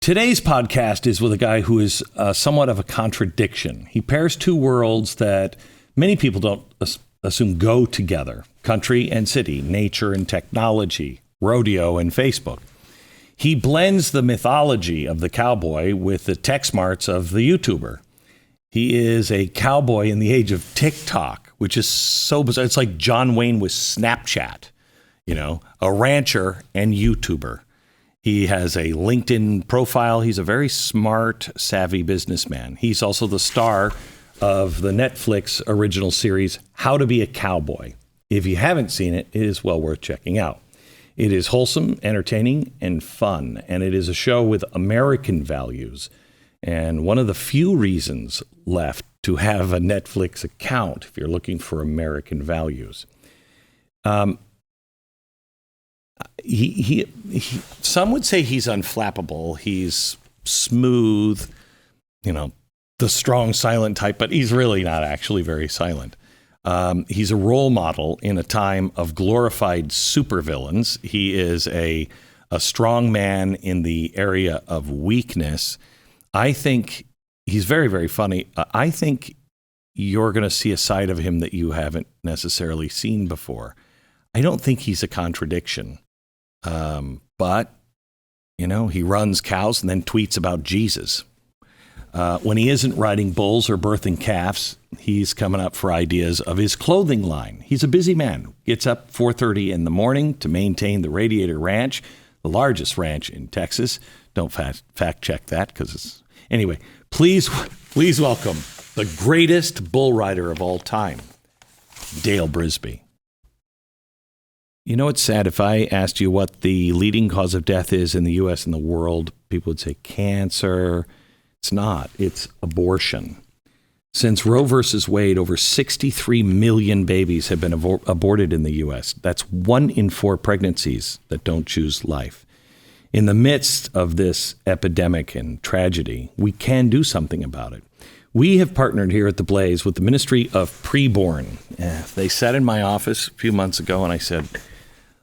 Today's podcast is with a guy who is somewhat of a contradiction. He pairs two worlds that many people don't assume go together: country and city, nature and technology, rodeo and Facebook. He blends the mythology of the cowboy with the tech smarts of the YouTuber. He is a cowboy in the age of TikTok, which is so bizarre. It's like John Wayne with Snapchat, a rancher and YouTuber. He has a LinkedIn profile. He's a very smart, savvy businessman. He's also the star of the Netflix original series, How to Be a Cowboy. If you haven't seen it, it is well worth checking out. It is wholesome, entertaining, and fun, and it is a show with American values. And one of the few reasons left to have a Netflix account if you're looking for American values. Some would say he's unflappable. He's smooth, the strong, silent type, but he's really not actually very silent. He's a role model in a time of glorified supervillains. He is a strong man in the area of weakness. I think he's very, very funny. I think you're going to see a side of him that you haven't necessarily seen before. I don't think he's a contradiction. But he runs cows and then tweets about Jesus. When he isn't riding bulls or birthing calves, he's coming up for ideas of his clothing line. He's a busy man. Gets up 4:30 in the morning to maintain the Radiator Ranch, the largest ranch in Texas. Don't fact check that because it's... Anyway, please welcome the greatest bull rider of all time, Dale Brisby. It's sad. If I asked you what the leading cause of death is in the U.S. and the world, people would say cancer. It's not. It's abortion. Since Roe versus Wade, over 63 million babies have been aborted in the U.S. That's 1 in 4 pregnancies that don't choose life. In the midst of this epidemic and tragedy, we can do something about it. We have partnered here at The Blaze with the Ministry of Preborn. They sat in my office a few months ago and I said,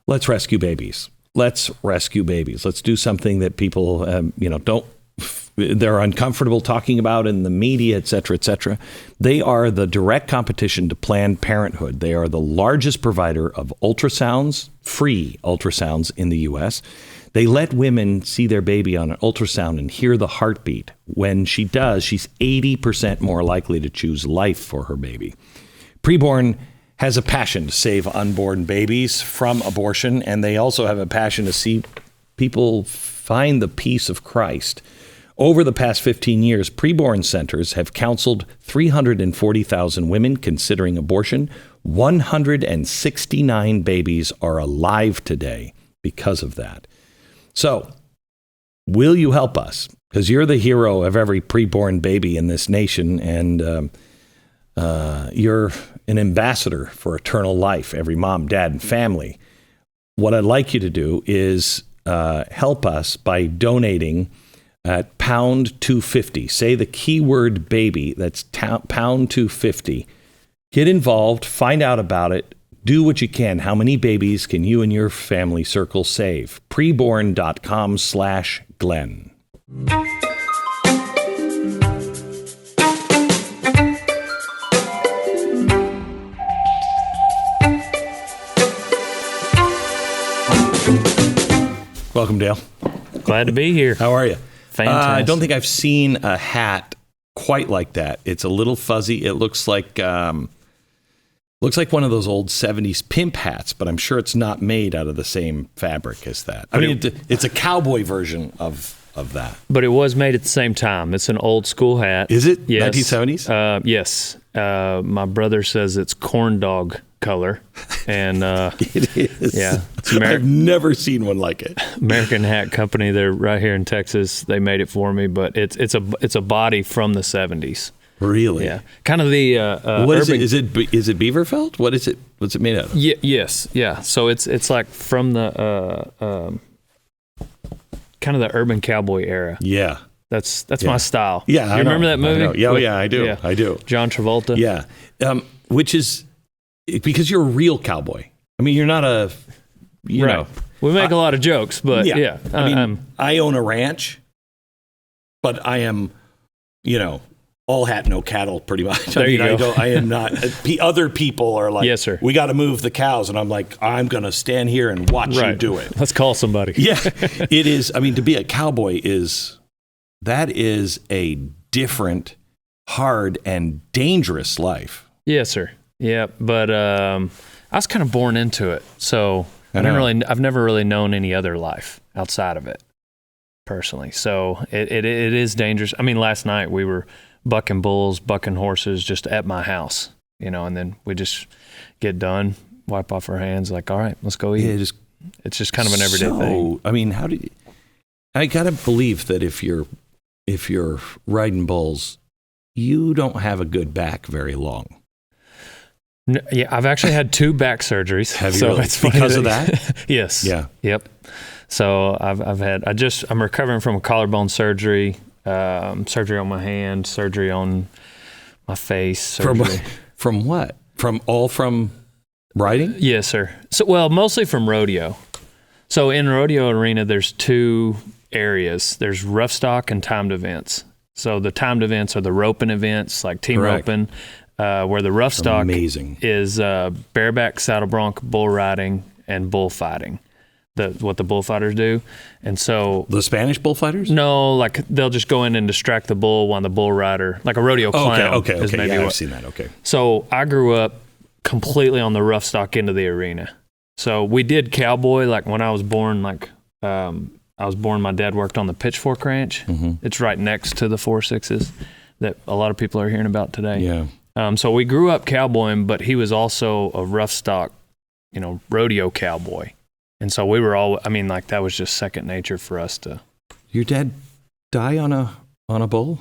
let's rescue babies. Let's rescue babies. Let's do something that people, they're uncomfortable talking about in the media, et cetera, et cetera. They are the direct competition to Planned Parenthood. They are the largest provider of ultrasounds, free ultrasounds in the U.S. They let women see their baby on an ultrasound and hear the heartbeat. When she does, she's 80% more likely to choose life for her baby. Preborn has a passion to save unborn babies from abortion, and they also have a passion to see people find the peace of Christ. Over the past 15 years, preborn centers have counseled 340,000 women considering abortion. 169 babies are alive today because of that. So, will you help us? Because you're the hero of every preborn baby in this nation, and you're an ambassador for eternal life, every mom, dad, and family. What I'd like you to do is help us by donating at pound 250. Say the keyword baby, that's pound 250. Get involved, find out about it. Do what you can. How many babies can you and your family circle save? Preborn.com/Glenn. Welcome, Dale. Glad to be here. How are you? Fantastic. I don't think I've seen a hat quite like that. It's a little fuzzy. It looks like one of those old 70s pimp hats, but I'm sure it's not made out of the same fabric as that. I mean, it's a cowboy version of that. But it was made at the same time. It's an old school hat. Is it? Yes. 1970s? Yes. My brother says it's corn dog color. And it is. Yeah. I've never seen one like it. American Hat Company. They're right here in Texas. They made it for me, but it's a body from the 70s. Really? Yeah. Kind of the what urban... is it? Is it beaver felt? What is it? What's it made out of? Yes. Yeah. So it's like from the kind of the urban cowboy era. Yeah. That's my style. Yeah. You remember that movie? Yeah, I do. Yeah. I do. John Travolta. Yeah. Which is because you're a real cowboy. I mean, you're not a you know. We make a lot of jokes, but yeah. I own a ranch. but I am, all hat, no cattle, pretty much. There you go. I am not. Other people are like, yes, sir. We got to move the cows. And I'm like, I'm going to stand here and watch you do it. Let's call somebody. Yeah, it is. I mean, to be a cowboy that is a different, hard, and dangerous life. Yes, sir. Yeah, but I was kind of born into it. So I've never really known any other life outside of it, personally. So it is dangerous. I mean, last night we were bucking bulls, bucking horses just at my house, and then we just get done, wipe off our hands, like, all right, let's go eat. Yeah, it's just kind of an everyday thing. I mean, I gotta believe that if you're riding bulls, you don't have a good back very long. No, yeah, I've actually had 2 back surgeries. Have you really? Because of that? Yes. Yeah. Yep. So I'm recovering from a collarbone surgery, surgery on my hand, surgery on my face. Surgery. From what? From riding? Yes, sir. So, mostly from rodeo. So in rodeo arena, there's 2 areas. There's rough stock and timed events. So the timed events are the roping events, like team roping, where the rough stock is bareback, saddle bronc, bull riding, and bullfighting. What the bullfighters do. And so the Spanish bullfighters? No, like they'll just go in and distract the bull while the bull rider, like a rodeo clown. Okay. Yeah, I've seen that. Okay. So I grew up completely on the rough stock end of the arena. So we did cowboy, like when I was born, my dad worked on the Pitchfork Ranch. Mm-hmm. It's right next to the 4.6s that a lot of people are hearing about today. Yeah. So we grew up cowboying, but he was also a rough stock, rodeo cowboy. And so we were that was just second nature for us to. Your dad die on a bull?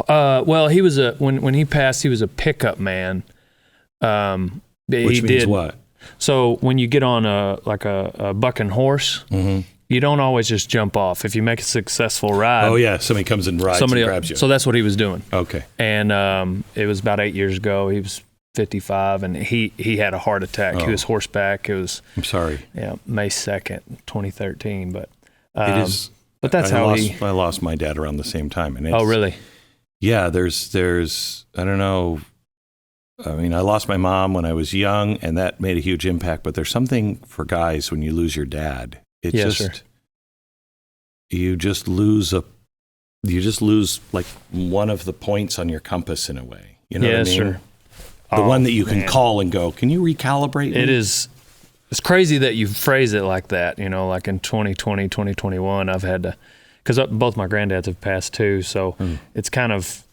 Well, he was when he passed, he was a pickup man. Which means what? So when you get on a bucking horse, mm-hmm. you don't always just jump off. If you make a successful ride. Oh yeah, somebody comes and rides and grabs you. So that's what he was doing. Okay. And it was about 8 years ago. He was 55, and he had a heart attack. He was horseback. I'm sorry. Yeah, May 2nd, 2013. But it is. But that's I lost my dad around the same time. And oh, really? Yeah. There's I don't know. I mean, I lost my mom when I was young, and that made a huge impact. But there's something for guys when you lose your dad. You just lose like one of the points on your compass in a way. You know what I mean? Sure. The one that you can call and go, can you recalibrate me? It's crazy that you phrase it like that, like in 2020, 2021, I've had to, because both my granddads have passed too, so it's kind of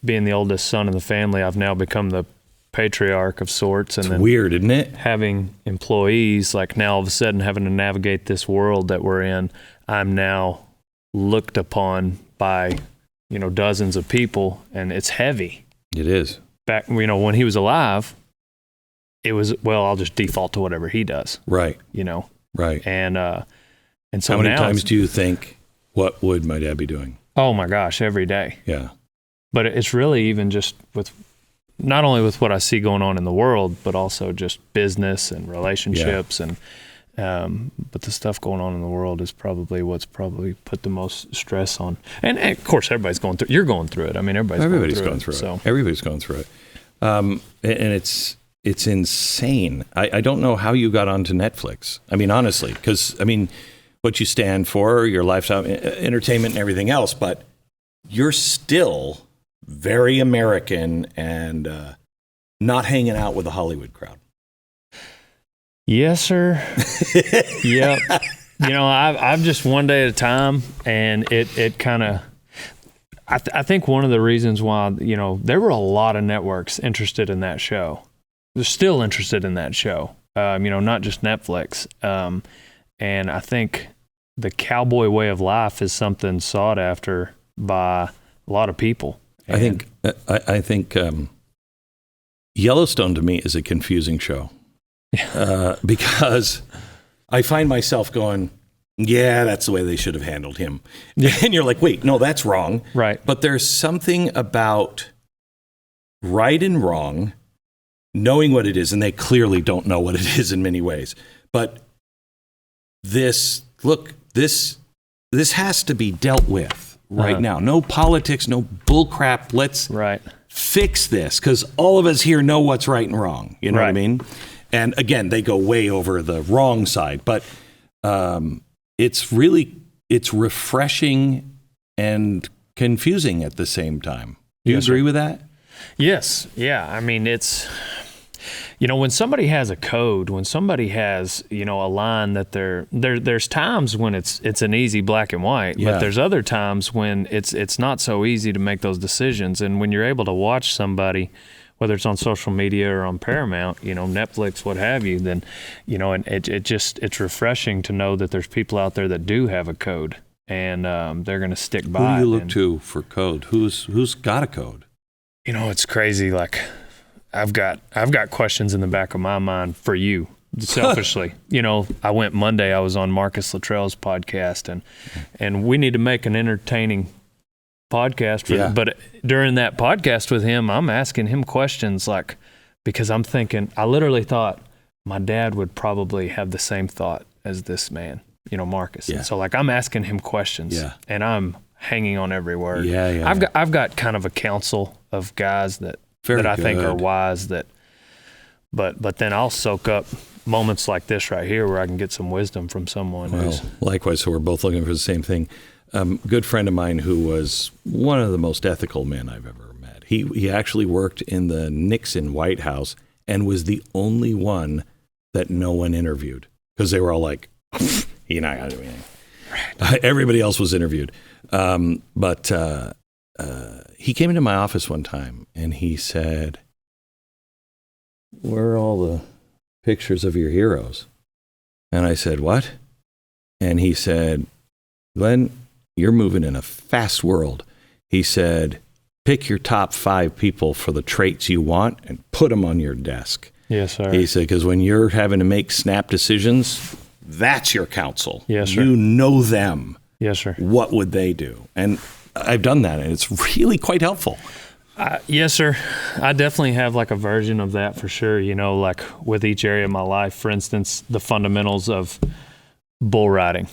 being the oldest son in the family, I've now become the patriarch of sorts. And it's weird, isn't it? Having employees, like now all of a sudden having to navigate this world that we're in, I'm now looked upon by, dozens of people, and it's heavy. It is. Back, when he was alive, it was, I'll just default to whatever he does. Right. Right. And so how many times do you think, what would my dad be doing? Oh my gosh, every day. Yeah. But it's really even just with, not only with what I see going on in the world, but also just business and relationships and, but the stuff going on in the world is probably what's put the most stress on. And of course, everybody's going through. You're going through it. I mean, everybody's going through it. So everybody's going through it. And it's insane. I don't know how you got onto Netflix. I mean, honestly, because what you stand for, your lifestyle, entertainment, and everything else, but you're still very American and not hanging out with the Hollywood crowd. Yes, sir. Yep. I've just one day at a time, and it kind of, I think one of the reasons why, there were a lot of networks interested in that show. They're still interested in that show, not just Netflix. And I think the cowboy way of life is something sought after by a lot of people. And I think Yellowstone to me is a confusing show. Because I find myself going, yeah, that's the way they should have handled him. And you're like, wait, no, that's wrong. Right. But there's something about right and wrong, knowing what it is, and they clearly don't know what it is in many ways. But this has to be dealt with. right now. No politics, no bullcrap. Let's Right. fix this, because all of us here know what's right and wrong. You know what I Right. mean? And again, they go way over the wrong side, but it's refreshing and confusing at the same time. Do you Yes, agree sir. with that? Yes. Yeah. I mean, it's, when somebody has a code, when somebody has, a line that there's times when it's an easy black and white, Yeah. but there's other times when it's not so easy to make those decisions. And when you're able to watch somebody, whether it's on social media or on Paramount, Netflix, what have you, then, and it's refreshing to know that there's people out there that do have a code, and they're going to stick Who by do you it. look And, to for code? Who's got a code? it's crazy. Like, I've got questions in the back of my mind for you, selfishly. I went Monday, I was on Marcus Luttrell's podcast, and we need to make an entertaining podcast for but during that podcast with him, I'm asking him questions, like, because I'm thinking, I literally thought my dad would probably have the same thought as this man, Marcus. Yeah. And so, like, I'm asking him questions, and I'm hanging on every word. I've got kind of a council of guys that I think are wise, but then I'll soak up moments like this right here where I can get some wisdom from someone. Well, likewise, so we're both looking for the same thing. Good friend of mine who was one of the most ethical men I've ever met. He actually worked in the Nixon White House and was the only one that no one interviewed, because they were all like, "You're not gonna do anything." Right. Everybody else was interviewed, but he came into my office one time and he said, "Where are all the pictures of your heroes?" And I said, "What?" And he said, "Glenn, you're moving in a fast world." He said, "Pick your top 5 people for the traits you want and put them on your desk." Yes, sir. He said, because when you're having to make snap decisions, that's your counsel. Yes, sir. You know them. Yes, sir. What would they do? And I've done that, and it's really quite helpful. Yes, sir. I definitely have like a version of that for sure. Like with each area of my life, for instance, the fundamentals of bull riding.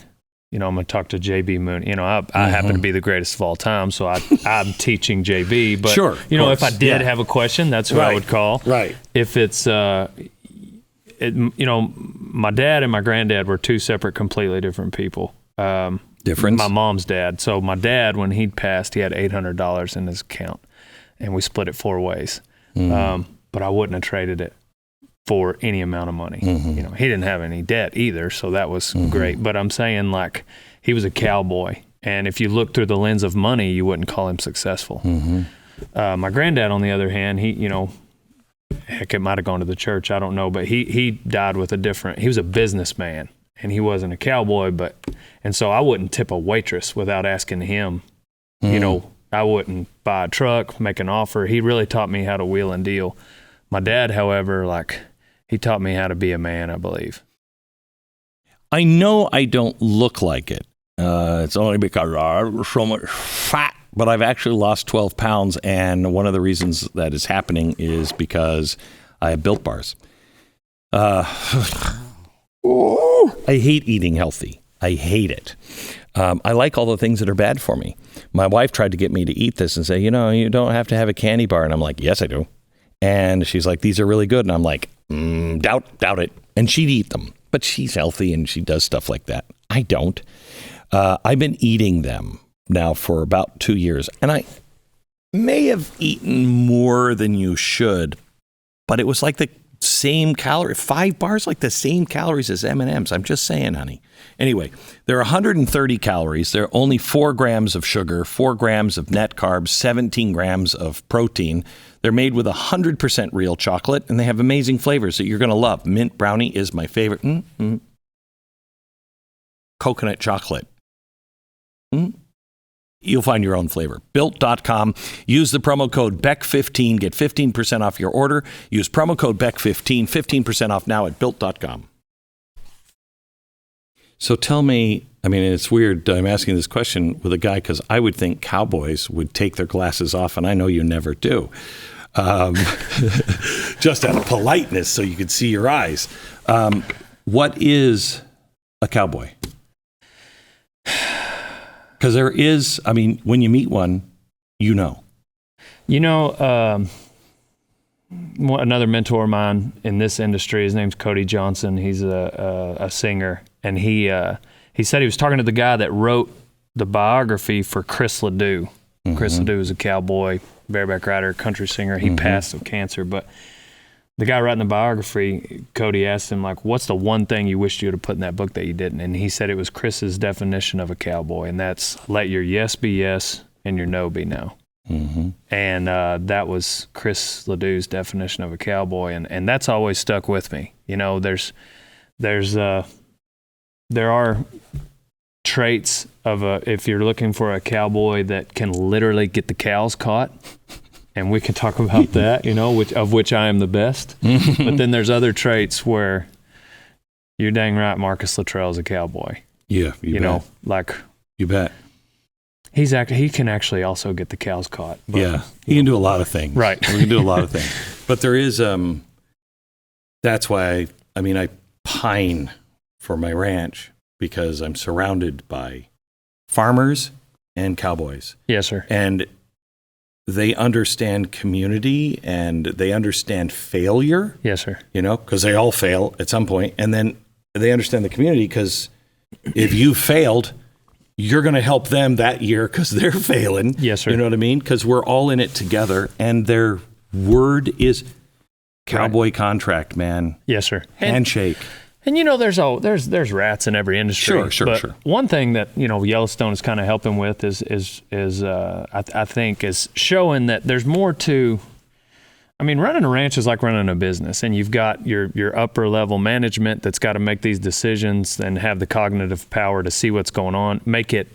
I'm going to talk to JB Moon. I happen to be the greatest of all time, so I'm teaching JB. But, sure, if I did have a question, that's who I would call. Right. If it's, my dad and my granddad were 2 separate, completely different people. Difference? My mom's dad. So my dad, when he'd passed, he had $800 in his account, and we split it 4 ways. But I wouldn't have traded it for any amount of money. Mm-hmm. He didn't have any debt either, so that was great. But I'm saying, like, he was a cowboy, and if you look through the lens of money, you wouldn't call him successful. My granddad, on the other hand, he, heck, it might have gone to the church, I don't know, but he died with he was a businessman, and he wasn't a cowboy, and so I wouldn't tip a waitress without asking him. I wouldn't buy a truck, make an offer. He really taught me how to wheel and deal. My dad, however, he taught me how to be a man, I believe. I know I don't look like it. It's only because I'm so much fat, but I've actually lost 12 pounds, and one of the reasons that is happening is because I have Built Bars. I hate eating healthy. I hate it. I like all the things that are bad for me. My wife tried to get me to eat this and say, you don't have to have a candy bar. And I'm like, yes, I do. And she's like, these are really good. And I'm like, doubt it. And she'd eat them. But she's healthy and she does stuff like that. I don't. I've been eating them now for about 2 years. And I may have eaten more than you should. But it was like the same calorie, 5 bars, like the same calories as M&Ms. I'm just saying, honey. Anyway, there are 130 calories. There are only 4 grams of sugar, 4 grams of net carbs, 17 grams of protein. They're made with 100% real chocolate, and they have amazing flavors that you're going to love. Mint brownie is my favorite. Coconut chocolate. You'll find your own flavor. Built.com. Use the promo code BECK15. Get 15% off your order. Use promo code BECK15. 15% off now at Built.com. So tell me, I mean, it's weird I'm asking this question with a guy because I would think cowboys would take their glasses off, and I know you never do. Just out of politeness so you could see your eyes. What is a cowboy? Because there is, I mean, when you meet one, you know. Another mentor of mine in this industry, his name's Cody Johnson. He's a singer, and he said he was talking to the guy that wrote the biography for Chris Ledoux. Mm-hmm. Chris Ledoux is a cowboy, bareback rider, country singer. He passed of cancer, but the guy writing the biography, Cody asked him, like, what's the one thing you wished you would have put in that book that you didn't? And he said it was Chris's definition of a cowboy, and that's let your yes be yes and your no be no. Mm-hmm. And that was Chris Ledoux's definition of a cowboy, and that's always stuck with me. You know, there are traits of if you're looking for a cowboy that can literally get the cows caught, and we can talk about that, you know, which I am the best. But then there's other traits where you're dang right, Marcus Luttrell's a cowboy. Yeah, you bet. You bet. He can actually also get the cows caught. But, yeah, he can do a lot of things. Right. We can do a lot of things. But there is, that's why, I pine for my ranch because I'm surrounded by farmers and cowboys. Yes, sir. And they understand community and they understand failure. Yes, sir. You know, because they all fail at some point. And then they understand the community because if you failed, you're going to help them that year because they're failing. Yes, sir. You know what I mean? Because we're all in it together, and their word is cowboy contract, man. Yes, sir. Handshake. And you know, there's rats in every industry. Sure. One thing that Yellowstone is kind of helping with is I think is showing that there's more to. I mean, running a ranch is like running a business, and you've got your upper level management that's got to make these decisions and have the cognitive power to see what's going on, make it,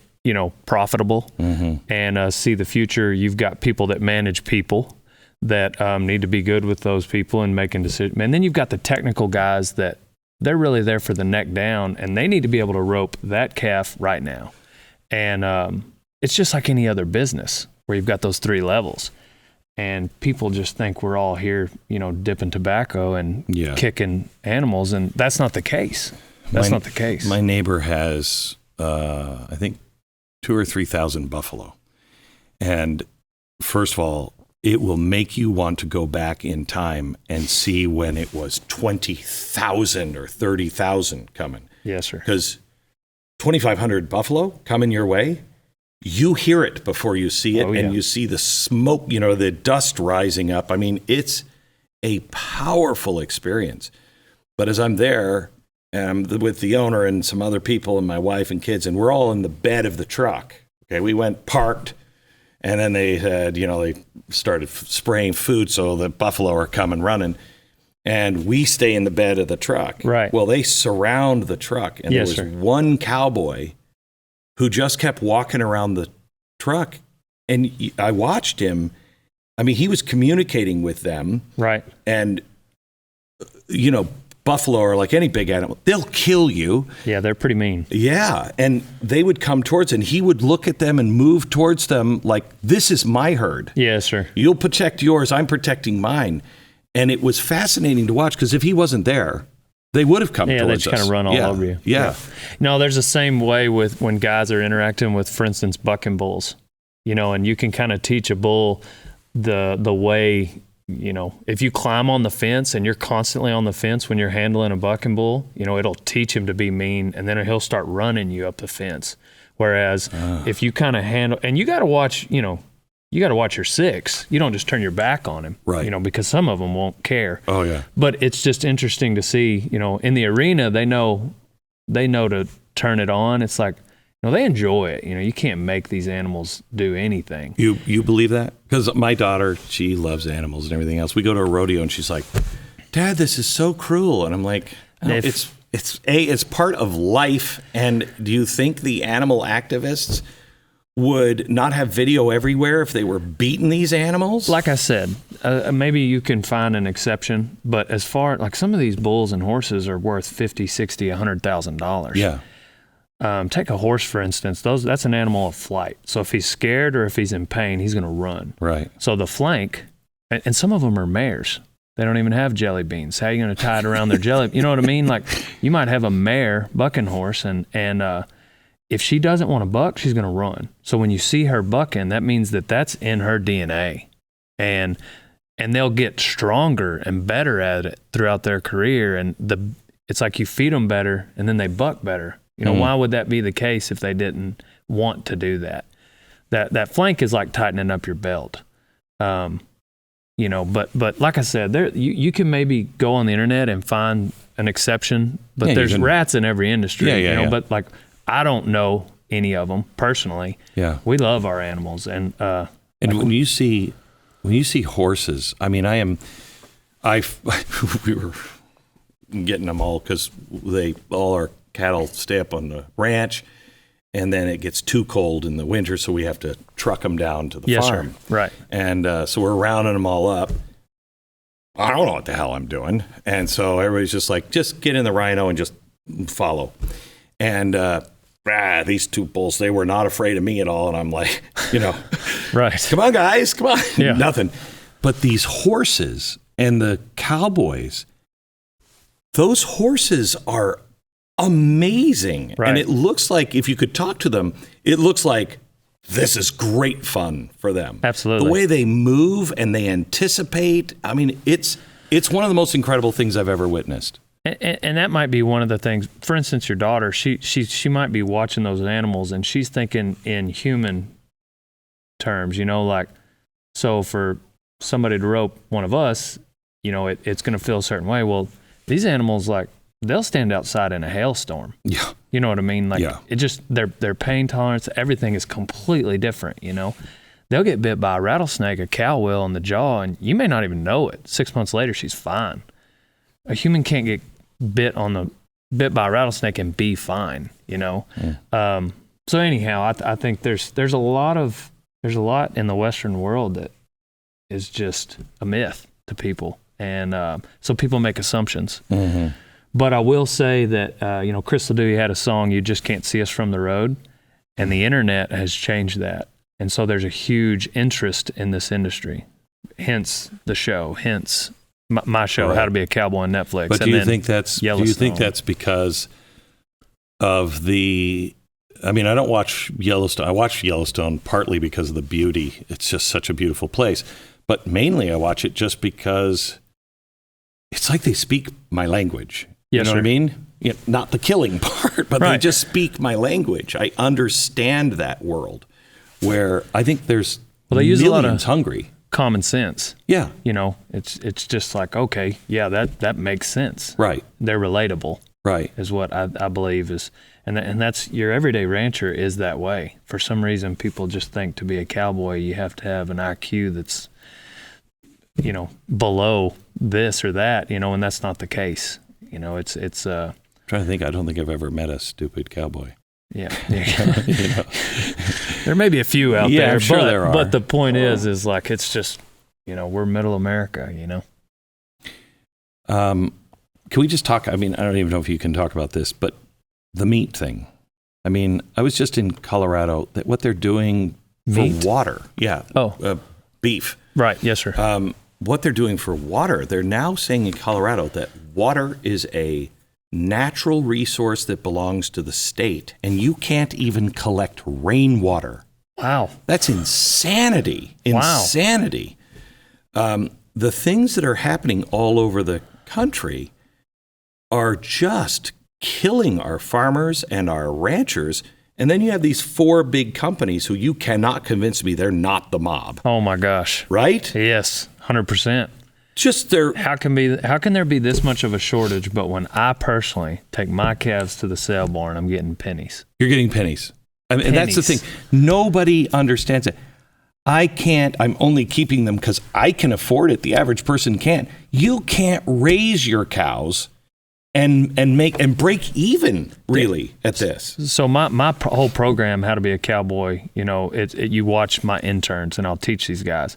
profitable, and see the future. You've got people that manage people that need to be good with those people and making decisions. And then you've got the technical guys that they're really there for the neck down, and they need to be able to rope that calf right now. And it's just like any other business where you've got those three levels. And people just think we're all here, dipping tobacco and kicking animals, and that's not the case. Not the case. My neighbor has, I think, 2,000 or 3,000 buffalo. And first of all, it will make you want to go back in time and see when it was 20,000 or 30,000 coming. Yes, sir. Because 2,500 buffalo coming your way, you hear it before you see it, and you see the smoke, the dust rising up. I mean, it's a powerful experience. But as I'm there, and I'm with the owner and some other people and my wife and kids, and we're all in the bed of the truck. Okay, we went parked, and then they had, they started spraying food, so the buffalo are coming running. And we stay in the bed of the truck. Right. Well, they surround the truck, and there was one cowboy who just kept walking around the truck. And I watched him. I mean, he was communicating with them. Right. And, buffalo are like any big animal. They'll kill you. Yeah, they're pretty mean. Yeah. And they would come towards, and he would look at them and move towards them like, this is my herd. Yes, sir. You'll protect yours. I'm protecting mine. And it was fascinating to watch because if he wasn't there, they would have come towards us. Yeah, they just kind of run all over you. Yeah. No, there's the same way with when guys are interacting with, for instance, bucking bulls. And you can kind of teach a bull the way, if you climb on the fence and you're constantly on the fence when you're handling a bucking bull, it'll teach him to be mean, and then he'll start running you up the fence. Whereas if you kind of handle, and you got to watch, you got to watch your six. You don't just turn your back on him, right? Because some of them won't care. Oh yeah. But it's just interesting to see. In the arena, they know to turn it on. It's like, they enjoy it. You can't make these animals do anything. You believe that? Because my daughter, she loves animals and everything else. We go to a rodeo and she's like, "Dad, this is so cruel." And I'm like, no, it's part of life. And do you think the animal activists would not have video everywhere if they were beating these animals? Like I said, maybe you can find an exception, but as far like some of these bulls and horses are worth $50,000, $60,000, $100,000. Yeah. Take a horse, for instance. That's an animal of flight. So if he's scared or if he's in pain, he's going to run. Right. So the flank, and some of them are mares. They don't even have jelly beans. How are you going to tie it around their jelly? You know what I mean? Like, you might have a mare bucking horse, and if she doesn't want to buck, she's going to run. So when you see her bucking, that means that that's in her DNA. And they'll get stronger and better at it throughout their career. And it's like you feed them better and then they buck better. Why would that be the case if they didn't want to do that? That flank is like tightening up your belt. But like I said, you can maybe go on the internet and find an exception, but there's rats in every industry, but like, I don't know any of them personally. Yeah. We love our animals. And when you see horses, I mean, we were getting them all because all our cattle stay up on the ranch, and then it gets too cold in the winter, so we have to truck them down to the farm. Sir. Right. And so we're rounding them all up. I don't know what the hell I'm doing. And so everybody's just like, just get in the rhino and just follow. And these two bulls, they were not afraid of me at all. And I'm like, right. Come on, guys, come on. Yeah. Nothing. But these horses and the cowboys, those horses are amazing. Right. And it looks like, if you could talk to them, it looks like this is great fun for them. Absolutely. The way they move and they anticipate. I mean, it's one of the most incredible things I've ever witnessed. And that might be one of the things. For instance, your daughter, she might be watching those animals and she's thinking in human terms, like, so for somebody to rope one of us, it's going to feel a certain way. Well, these animals, like, they'll stand outside in a hailstorm. Yeah. You know what I mean? Like, it just, their pain tolerance, everything is completely different, They'll get bit by a rattlesnake, a cow will in the jaw, and you may not even know it. 6 months later, she's fine. A human can't get bit by a rattlesnake and be fine, Yeah. So anyhow, I think there's a lot in the Western world that is just a myth to people. And so people make assumptions. Mm-hmm. But I will say that, Chris Ledoux had a song, You Just Can't See Us From the Road, and the internet has changed that. And so there's a huge interest in this industry, hence the show, hence my show, right. How to Be a Cowboy on Netflix. But do you think that's because of I don't watch Yellowstone. I watch Yellowstone partly because of the beauty. It's just such a beautiful place. But mainly I watch it just because it's like they speak my language. You know what I mean? Not the killing part, but right. They just speak my language. I understand that world where I think there's they use millions a lot of hungry. Common sense. Yeah. It's just like, okay, yeah, that makes sense. Right. They're relatable. Right. Is what I believe is, and that's your everyday rancher is that way. For some reason, people just think to be a cowboy, you have to have an IQ that's, below this or that, and that's not the case. It's I'm trying to think. I don't think I've ever met a stupid cowboy. Yeah. There may be a few out there, I'm sure there are. But the point is like, it's just, we're middle America, Can we just talk? I don't even know if you can talk about this, but the meat thing. I was just in Colorado. That what they're doing for water. Yeah. Oh. Beef. Right. Yes, sir. What they're doing for water, they're now saying in Colorado that water is a natural resource that belongs to the state, and you can't even collect rainwater. Wow. That's insanity. Insanity. Wow. The things that are happening all over the country are just killing our farmers and our ranchers. And then you have these 4 big companies who you cannot convince me they're not the mob. Oh my gosh. Right? Yes, 100%. Just how can there be this much of a shortage, but when I personally take my calves to the sale barn, I'm getting pennies. You're getting pennies. And that's the thing. Nobody understands it. I'm only keeping them because I can afford it. The average person can't. You can't raise your cows and break even really at this. So my whole program, How to Be a Cowboy, you watch my interns and I'll teach these guys.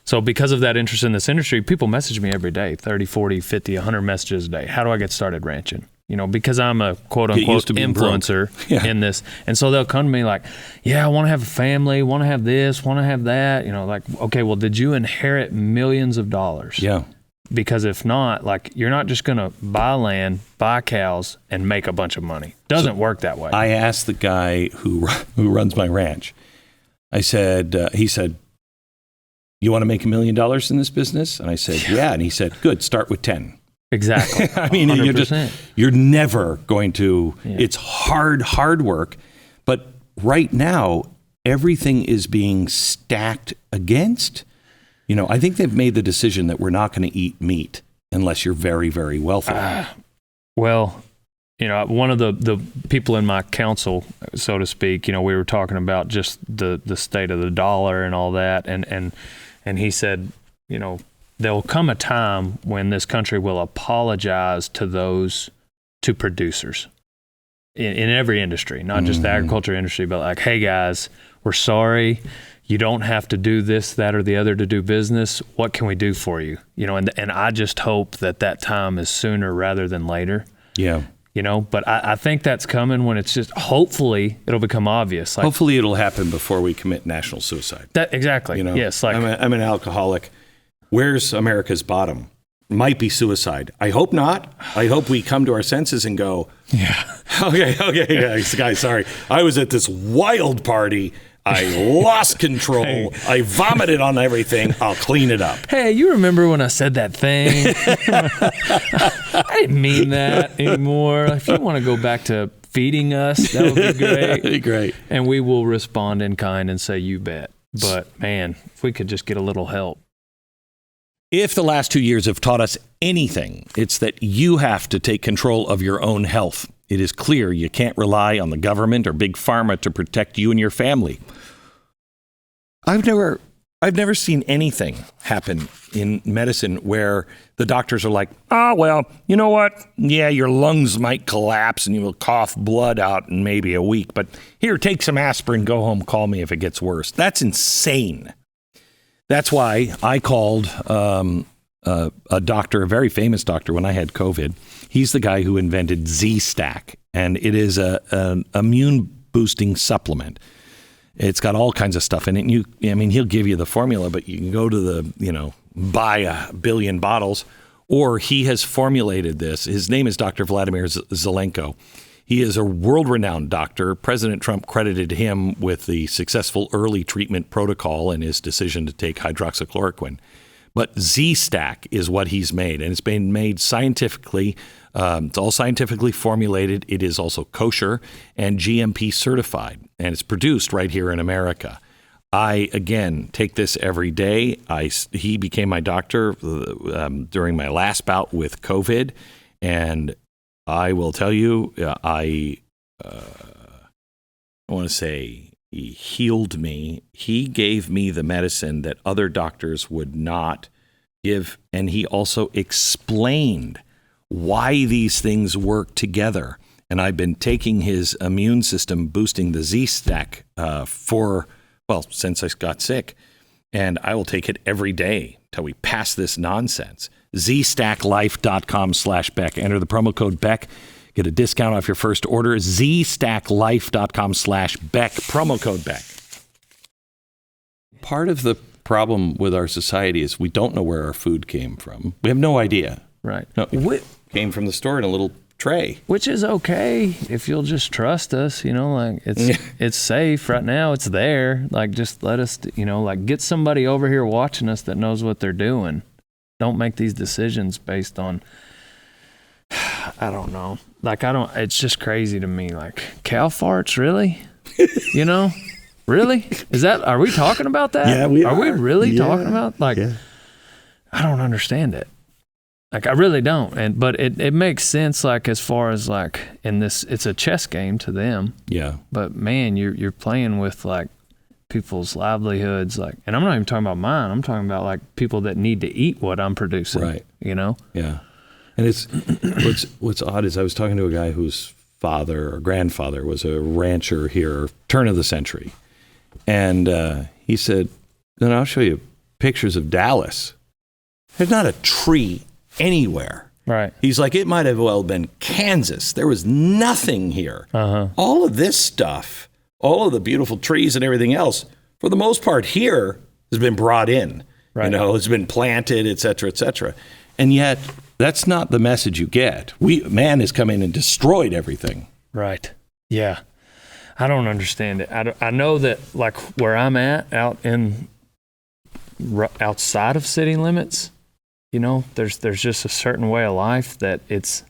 So because of that interest in this industry, people message me every day, 30, 40, 50, 100 messages a day. How do I get started ranching? Because I'm a quote unquote influencer in this. And so they'll come to me like, yeah, I want to have a family, want to have this, want to have that. Like, okay, well, did you inherit millions of dollars? Yeah. because if not, like, you're not just going to buy land, buy cows, and make a bunch of money. Doesn't work that way. I asked the guy who runs my ranch. I said, he said, "You want to make $1 million in this business?" And I said, "Yeah." And he said, "Good, start with 10." Exactly. I mean, 100%. you're never going to, it's hard work. But right now, everything is being stacked against. You know, I think they've made the decision that we're not going to eat meat unless you're very, very wealthy. Well, you know, one of the people in my council, so to speak, you know, we were talking about just the state of the dollar and all that. And he said, you know, there'll come a time when this country will apologize to producers in every industry, not just the agriculture industry, but like, hey guys, we're sorry. You don't have to do this, that, or the other to do business. What can we do for you? You know, and I just hope that time is sooner rather than later. Yeah. You know, but I think that's coming when it's just, hopefully it'll become obvious. Like, hopefully it'll happen before we commit national suicide. That exactly. You know, yes. Like, I'm an alcoholic. Where's America's bottom? Might be suicide. I hope not. I hope we come to our senses and go, yeah. Okay, guys, sorry. I was at this wild party. I lost control. Hey. I vomited on everything. I'll clean it up. Hey, you remember when I said that thing? I didn't mean that anymore. If you want to go back to feeding us, that would be great. That'd be great. And we will respond in kind and say, you bet. But man, if we could just get a little help. If the last 2 years have taught us anything, it's that you have to take control of your own health. It is clear you can't rely on the government or big pharma to protect you and your family. I've never seen anything happen in medicine where the doctors are like, "Oh, well, you know what? Yeah, your lungs might collapse and you will cough blood out in maybe a week, but here, take some aspirin, go home, call me if it gets worse." That's insane. That's why I called a doctor, a very famous doctor, when I had COVID. He's the guy who invented Z-Stack, and it is an immune-boosting supplement. It's got all kinds of stuff in it. He'll give you the formula, but you can go to buy 1 billion bottles, or he has formulated this. His name is Dr. Vladimir Zelenko. He is a world-renowned doctor. President Trump credited him with the successful early treatment protocol and his decision to take hydroxychloroquine. But Z-Stack is what he's made, and it's been made scientifically. It's all scientifically formulated. It is also kosher and GMP certified, and it's produced right here in America. I, again, take this every day. He became my doctor during my last bout with COVID, and I will tell you, I want to say he healed me. He gave me the medicine that other doctors would not give, and he also explained why these things work together. And I've been taking his immune system, boosting the Z-Stack since I got sick. And I will take it every day till we pass this nonsense. ZStackLife.com/Beck. Enter the promo code Beck. Get a discount off your first order. ZStackLife.com/Beck. Promo code Beck. Part of the problem with our society is we don't know where our food came from. We have no idea. Right. No, it came from the store in a little tray. Which is okay if you'll just trust us, like it's safe right now. It's there. Like, just let us, get somebody over here watching us that knows what they're doing. Don't make these decisions based on, I don't know. It's just crazy to me. Like, cow farts, really? Really? Are we talking about that? Yeah, we are. Are we really talking about, I don't understand it. Like, I really don't. But it makes sense, as far as, in this, it's a chess game to them. Yeah. But man, you're playing with, people's livelihoods, and I'm not even talking about mine. I'm talking about people that need to eat what I'm producing. Right. Yeah. And it's what's odd is I was talking to a guy whose father or grandfather was a rancher here, turn of the century, and he said, "Then I'll show you pictures of Dallas. There's not a tree anywhere." Right. He's like, it might have well been Kansas. There was nothing here. Uh-huh. All of this stuff, all of the beautiful trees and everything else, for the most part here, has been brought in. Right. It's been planted, et cetera, et cetera. And yet, that's not the message you get. Man has come in and destroyed everything. Right. Yeah. I don't understand it. I know that, like, where I'm at, outside of city limits, you know, there's just a certain way of life that it's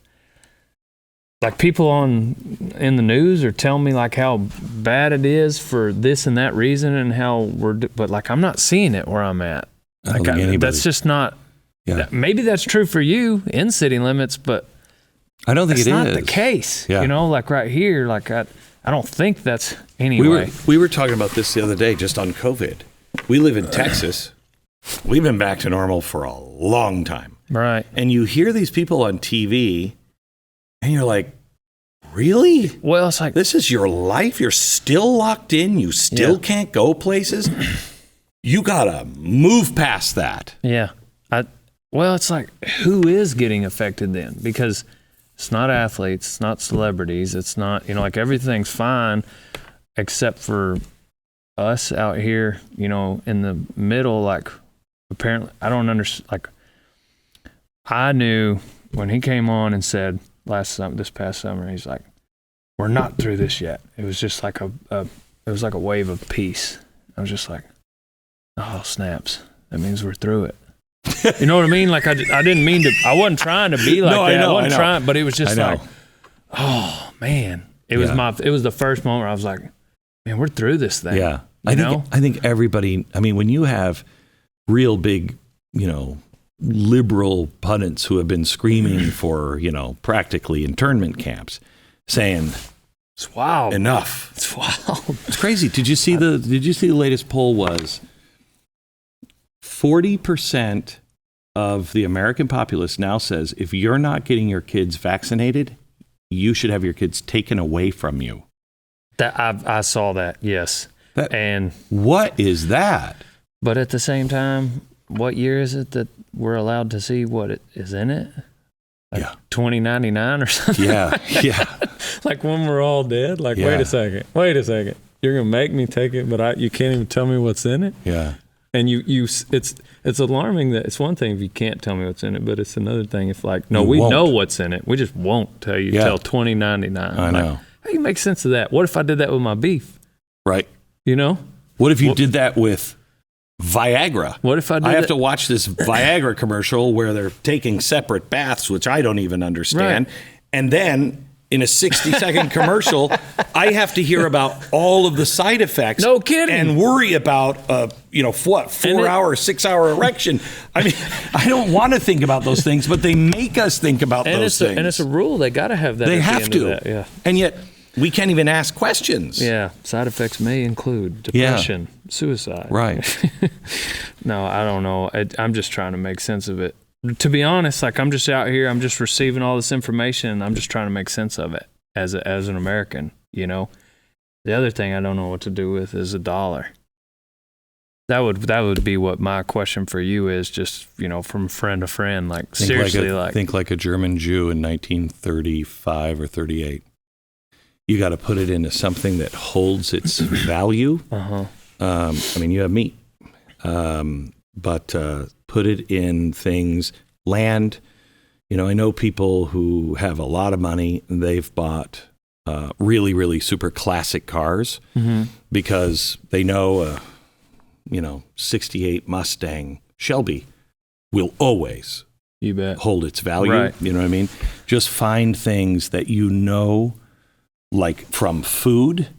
like people in the news are telling me like how bad it is for this and that reason and how but like I'm not seeing it where I'm at. Like that's just not. Yeah. Maybe that's true for you in city limits, but I don't think it is. That's not the case. Yeah. You know, like right here, like I don't think that's anyway. We were talking about this the other day just on COVID. We live in Texas. We've been back to normal for a long time. Right. And you hear these people on TV and you're like, really? Well, it's like, this is your life. You're still locked in. You still can't go places. You got to move past that. Yeah. Well, it's like, who is getting affected then? Because it's not athletes, it's not celebrities, it's not, you know, like everything's fine except for us out here, you know, in the middle. Like, apparently, I don't understand. Like, I knew when he came on and said this past summer, he's like, we're not through this yet. It was just like it was like a wave of peace. I was just like, oh, snaps. That means we're through it. You know what I mean? Like, I didn't mean to, I wasn't trying to be like that. I wasn't trying, but it was just like, oh, man. It was the first moment where I was like, man, we're through this thing. Yeah. I think everybody, I mean, when you have real big, you know, liberal pundits who have been screaming for, you know, practically internment camps saying, it's wild. Enough. It's wild. It's crazy. Did you see the latest poll was 40% of the American populace now says if you're not getting your kids vaccinated, you should have your kids taken away from you. That I saw that, yes. And what is that? But at the same time, what year is it that we're allowed to see what it is in it? Like 2099 or something? Yeah, yeah. Like when we're all dead? Like, wait a second. You're going to make me take it, but you can't even tell me what's in it? Yeah. And it's alarming that it's one thing if you can't tell me what's in it, but it's another thing if like, no, we know what's in it. We just won't tell you till 2099. I know. Like, how do you make sense of that? What if I did that with my beef? Right. You know? What if you did that with Viagra? What if I have to watch this Viagra commercial where they're taking separate baths, which I don't even understand. Right. And then in a 60-second commercial, I have to hear about all of the side effects. No kidding. And worry about, 4-hour, 6-hour erection. I mean, I don't want to think about those things, but they make us think about those things. And it's a rule. They got to have that. They have to. Yeah. And yet, we can't even ask questions. Yeah. Side effects may include depression, suicide. Right. No, I don't know. I'm just trying to make sense of it. To be honest, like I'm just out here, I'm just receiving all this information, and I'm just trying to make sense of it as an American, you know. The other thing I don't know what to do with is $1. That would be what my question for you is, just, you know, from friend to friend, like seriously, think like a German Jew in 1935 or 38. You got to put it into something that holds its value. Uh-huh. I mean, you have meat, but put it in things, land. You know, I know people who have a lot of money and they've bought really, really super classic cars because they know, 68 Mustang Shelby will always hold its value. Right. You know what I mean? Just find things that you know, like from food,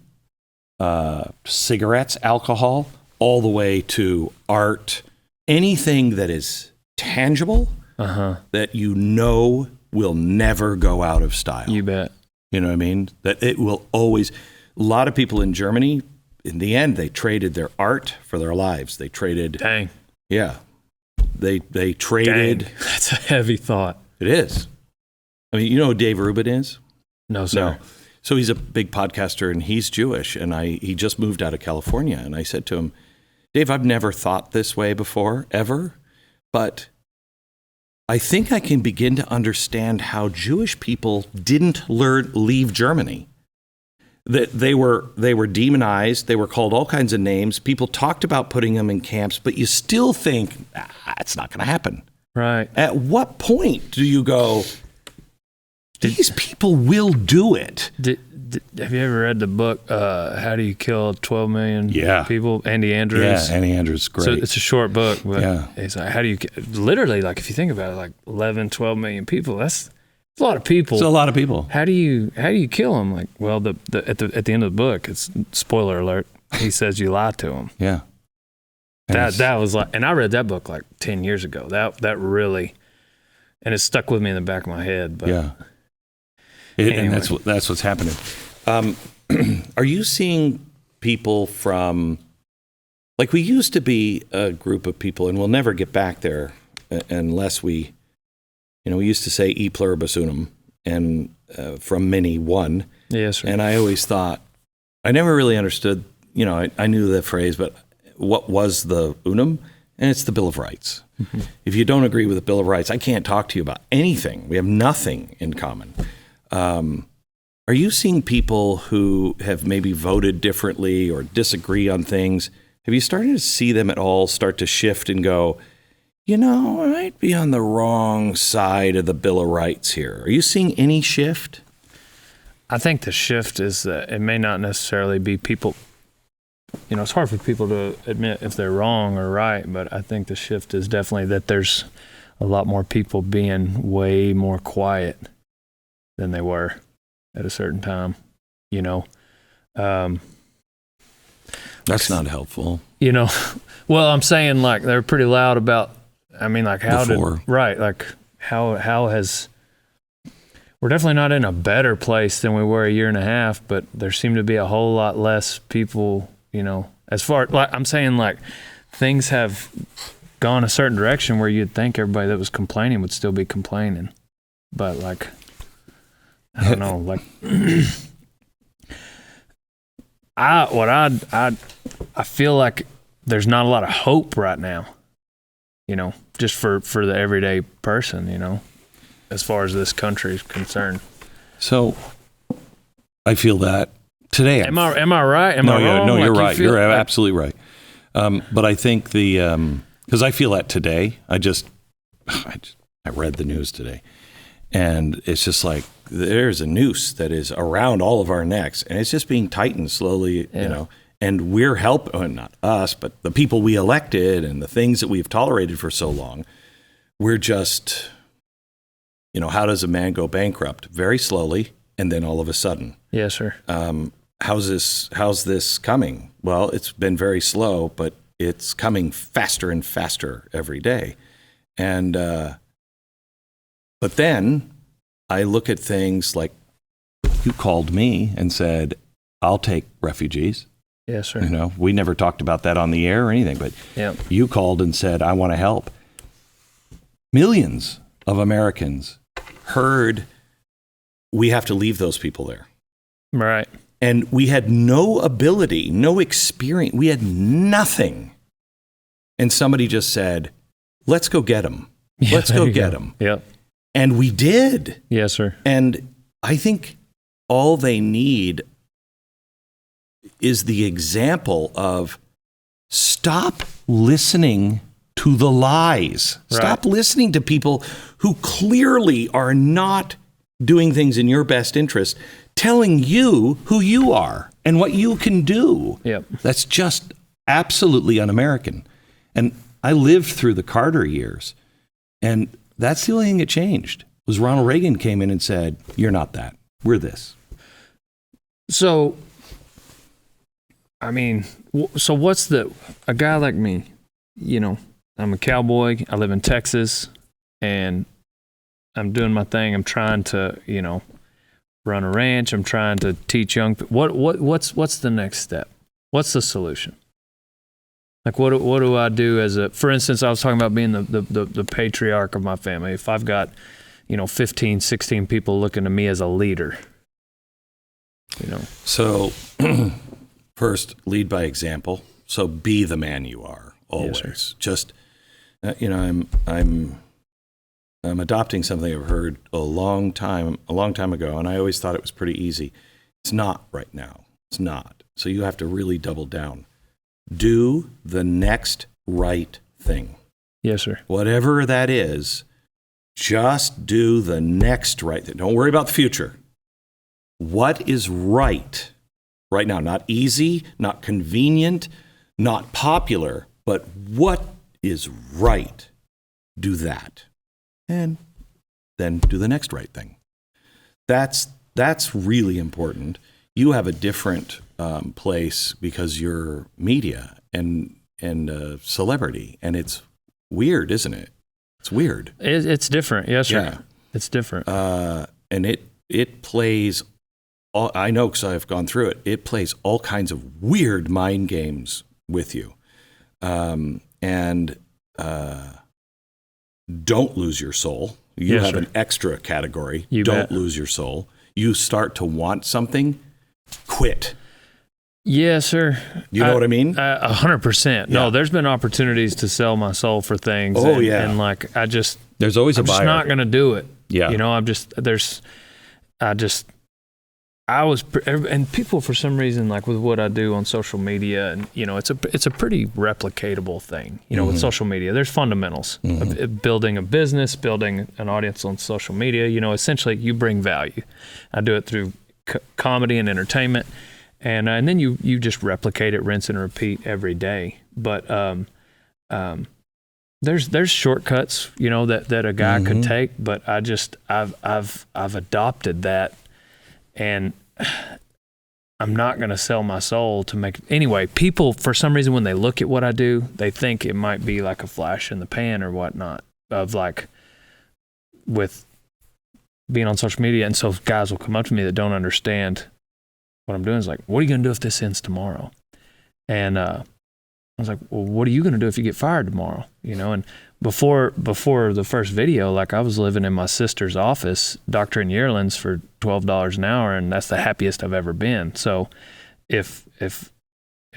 cigarettes, alcohol, all the way to art, anything that is tangible that you know will never go out of style. You bet. You know what I mean? That it will always. A lot of people in Germany, in the end, they traded their art for their lives. They traded. Dang. Yeah. They traded. Dang. That's a heavy thought. It is. I mean, you know who Dave Rubin is? No, sir. No. So he's a big podcaster and he's Jewish, and he just moved out of California. And I said to him, Dave, I've never thought this way before, ever, but I think I can begin to understand how Jewish people didn't leave Germany. That they were demonized, they were called all kinds of names. People talked about putting them in camps, but you still think it's not going to happen. Right. At what point do you go, these people will do it? Have you ever read the book, How Do You Kill 12 Million People? Andy Andrews. Yeah, Andy Andrews is great. So it's a short book, but it's like, how do you, literally, like, if you think about it, like 11, 12 million people, that's a lot of people. It's a lot of people. How do you kill them? Like, well, at the end of the book, it's spoiler alert. He says you lie to them. Yeah. That was like, and I read that book like 10 years ago. That really, and it stuck with me in the back of my head. But yeah. Anyway. And that's what's happening. Are you seeing people from, like, we used to be a group of people, and we'll never get back there unless we used to say e pluribus unum, and from many one. Yes, sir. And I always thought, I never really understood, I knew the phrase, but what was the unum? And it's the Bill of Rights. Mm-hmm. If you don't agree with the Bill of Rights, I can't talk to you about anything. We have nothing in common. Are you seeing people who have maybe voted differently or disagree on things? Have you started to see them at all start to shift and go, I might be on the wrong side of the Bill of Rights here? Are you seeing any shift? I think the shift is that it may not necessarily be people. It's hard for people to admit if they're wrong or right, but I think the shift is definitely that there's a lot more people being way more quiet than they were at a certain time, That's not helpful. Well, I'm saying, like, they're pretty loud about, like, how Before. how has, we're definitely not in a better place than we were a year and a half, but there seem to be a whole lot less people, as far, like, I'm saying, like, things have gone a certain direction where you'd think everybody that was complaining would still be complaining. But, like, I don't know, like, I feel like there's not a lot of hope right now, just for the everyday person, as far as this country is concerned. So I feel that today. Am I right? Am I wrong? No, you're right. You're like, absolutely right. But I think because I feel that today, I read the news today, and it's just like, there's a noose that is around all of our necks, and it's just being tightened slowly, and we're not us, but the people we elected and the things that we've tolerated for so long, we're just, how does a man go bankrupt? Very slowly, and then all of a sudden. Yes, sir. How's this coming? Well, it's been very slow, but it's coming faster and faster every day. And, but then I look at things like, you called me and said, I'll take refugees. Yes, sir. We never talked about that on the air or anything, but you called and said, I want to help. Millions of Americans heard we have to leave those people there. Right. And we had no ability, no experience. We had nothing. And somebody just said, let's go get them. Let's go get them. Yep. And we did. Yes, sir. And I think all they need is the example of stop listening to the lies. Right. Stop listening to people who clearly are not doing things in your best interest, telling you who you are and what you can do. Yep. That's just absolutely un-American. And I lived through the Carter years, and that's the only thing that changed, was Ronald Reagan came in and said, you're not that. We're this. So, so what's a guy like me, I'm a cowboy, I live in Texas, and I'm doing my thing. I'm trying to, run a ranch. I'm trying to teach young people. What's the next step? What's the solution? Like, what do I do for instance, I was talking about being the patriarch of my family. If I've got, 15, 16 people looking to me as a leader, So first, lead by example. So be the man you are always. Yes, just, I'm adopting something I've heard a long time ago, and I always thought it was pretty easy. It's not right now. It's not. So you have to really double down. Do the next right thing. Yes, sir. Whatever that is, just do the next right thing. Don't worry about the future. What is right now? Not easy, not convenient, not popular, but what is right? Do that. And then do the next right thing. That's really important. You have a different place because you're media and a celebrity, and it's weird, isn't it? It's weird. It's different, yes, sir. Yeah. It's different. And it plays, I know because I've gone through it, it plays all kinds of weird mind games with you. And don't lose your soul. You have an extra category. Don't lose your soul. You start to want something, quit. Yes, sir. You know what I mean? 100%. No, there's been opportunities to sell my soul for things. Oh, and like, there's always a buyer. I'm just not going to do it. Yeah. You know, and people for some reason, like with what I do on social media, and you know, it's a pretty replicatable thing. You know, with social media, there's fundamentals of building a business, building an audience on social media. You know, essentially, you bring value. I do it through comedy and entertainment, and then you just replicate it, rinse and repeat every day. But there's shortcuts, you know, that a guy could take, but I've adopted that. And I'm not going to sell my soul to make... Anyway, people, for some reason, when they look at what I do, they think it might be like a flash in the pan or whatnot of like with being on social media. And so guys will come up to me that don't understand what I'm doing. Is like, what are you going to do if this ends tomorrow? And I was like, well, what are you going to do if you get fired tomorrow? You know, and before the first video, like I was living in my sister's office, doctoring yearlings for $12 an hour, and that's the happiest I've ever been. So if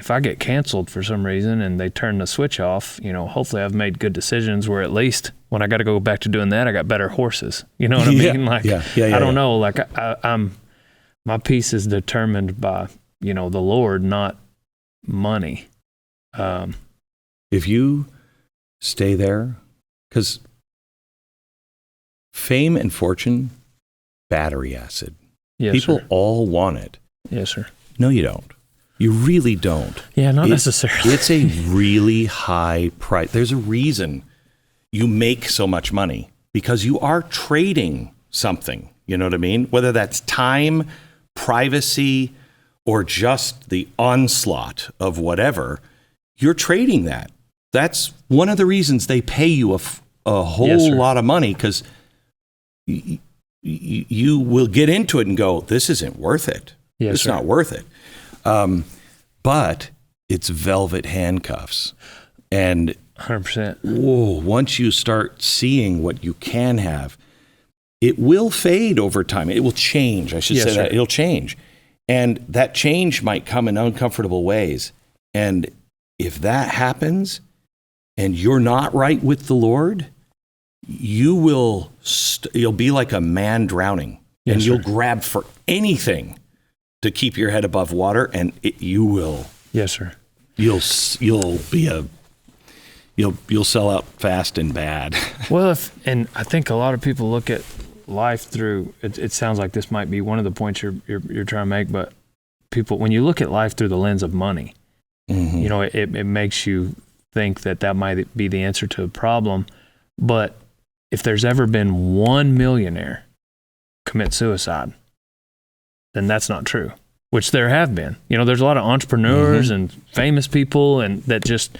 I get canceled for some reason and they turn the switch off, you know, hopefully I've made good decisions where at least when I got to go back to doing that, I got better horses. You know what I mean? Like, I don't know. Like I'm my peace is determined by, you know, the Lord, not money. If you stay there, because fame and fortune, battery acid. Yes, people sir. all want it. Yes, sir. No, you don't. You really don't. Yeah, not necessarily. It's a really high price. There's a reason you make so much money, because you are trading something. You know what I mean? Whether that's time, privacy, or just the onslaught of whatever, you're trading that. That's one of the reasons they pay you a whole lot of money, because you will get into it and go, this isn't worth it. It's not worth it. But it's velvet handcuffs. And 100%. Whoa, once you start seeing what you can have, it will fade over time. It will change. I should say that. It'll change. And that change might come in uncomfortable ways. And if that happens and you're not right with the Lord, you'll be like a man drowning. And you'll grab for anything to keep your head above water, and you will. Yes, sir. You'll sell out fast and bad. Well, and I think a lot of people look at life through. It sounds like this might be one of the points you're trying to make, but people, when you look at life through the lens of money, you know, it makes you think that might be the answer to a problem. But if there's ever been one millionaire commit suicide, then that's not true, which there have been. You know, there's a lot of entrepreneurs and famous people, and that just,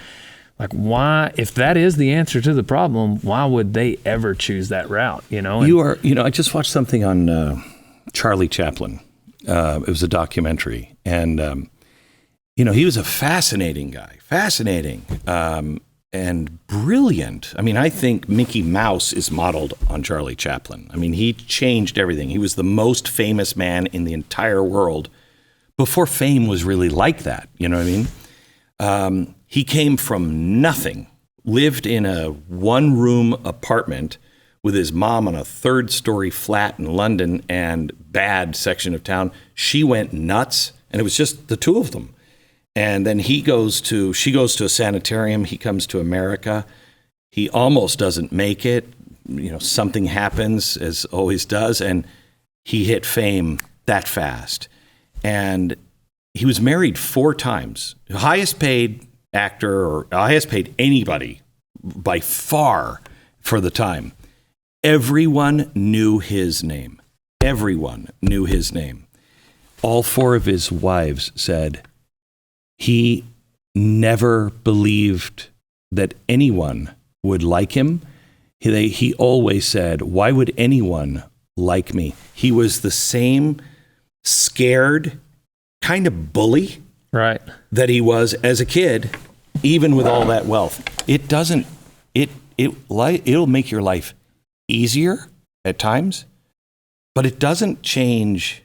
like, why, if that is the answer to the problem, why would they ever choose that route, you know? And I just watched something on Charlie Chaplin. It was a documentary, and, he was a fascinating guy, and brilliant. I mean, I think Mickey Mouse is modeled on Charlie Chaplin. I mean, he changed everything. He was the most famous man in the entire world before fame was really like that. You know what I mean? He came from nothing, lived in a one-room apartment with his mom on a third-story flat in London and bad section of town. She went nuts, and it was just the two of them. And then she goes to a sanitarium. He comes to America. He almost doesn't make it. Something happens, as always does, and he hit fame that fast. And he was married 4 times. The highest paid actor or highest paid anybody by far for the time. Everyone knew his name. Everyone knew his name. All 4 of his wives said he never believed that anyone would like him. He always said, why would anyone like me? He was the same scared kind of bully right. that he was as a kid, even with all that wealth. It'll make your life easier at times, but it doesn't change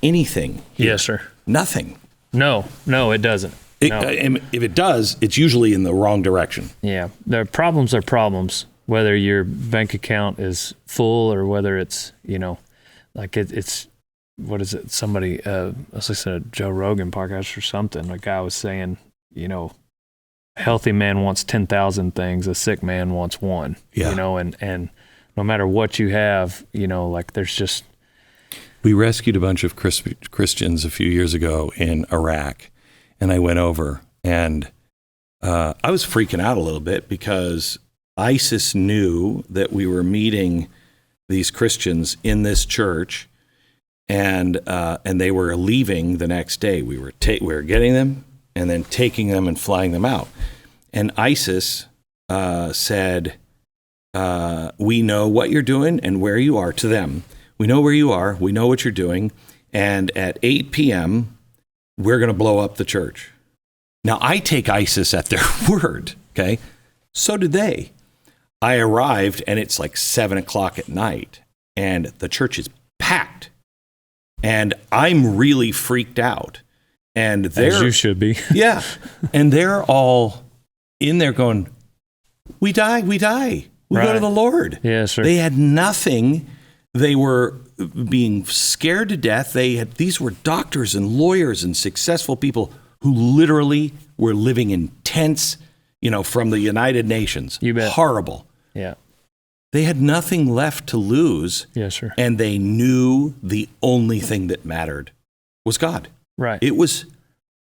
anything. Yes, sir. Nothing. No, it doesn't. If it does, it's usually in the wrong direction. Yeah. Their problems are problems, whether your bank account is full or whether it's, it's what is it? Somebody, I was listening to Joe Rogan podcast or something. A guy was saying, a healthy man wants 10,000 things. A sick man wants one, and no matter what you have, there's just. We rescued a bunch of Christians a few years ago in Iraq, and I went over, and I was freaking out a little bit because ISIS knew that we were meeting these Christians in this church, and they were leaving the next day. We were getting them and then taking them and flying them out. And ISIS said, we know what you're doing and where you are to them. We know where you are. We know what you're doing. And at 8 p.m., we're going to blow up the church. Now, I take ISIS at their word, okay? So did they. I arrived, and it's like 7 o'clock at night, and the church is packed. And I'm really freaked out. And as you should be. Yeah. And they're all in there going, we die. We go to the Lord. Yeah, sure. They had nothing. They were being scared to death. These were doctors and lawyers and successful people who literally were living in tents, from the United Nations. You bet. Horrible. Yeah. They had nothing left to lose. Yes, sir. And they knew the only thing that mattered was God. Right. It was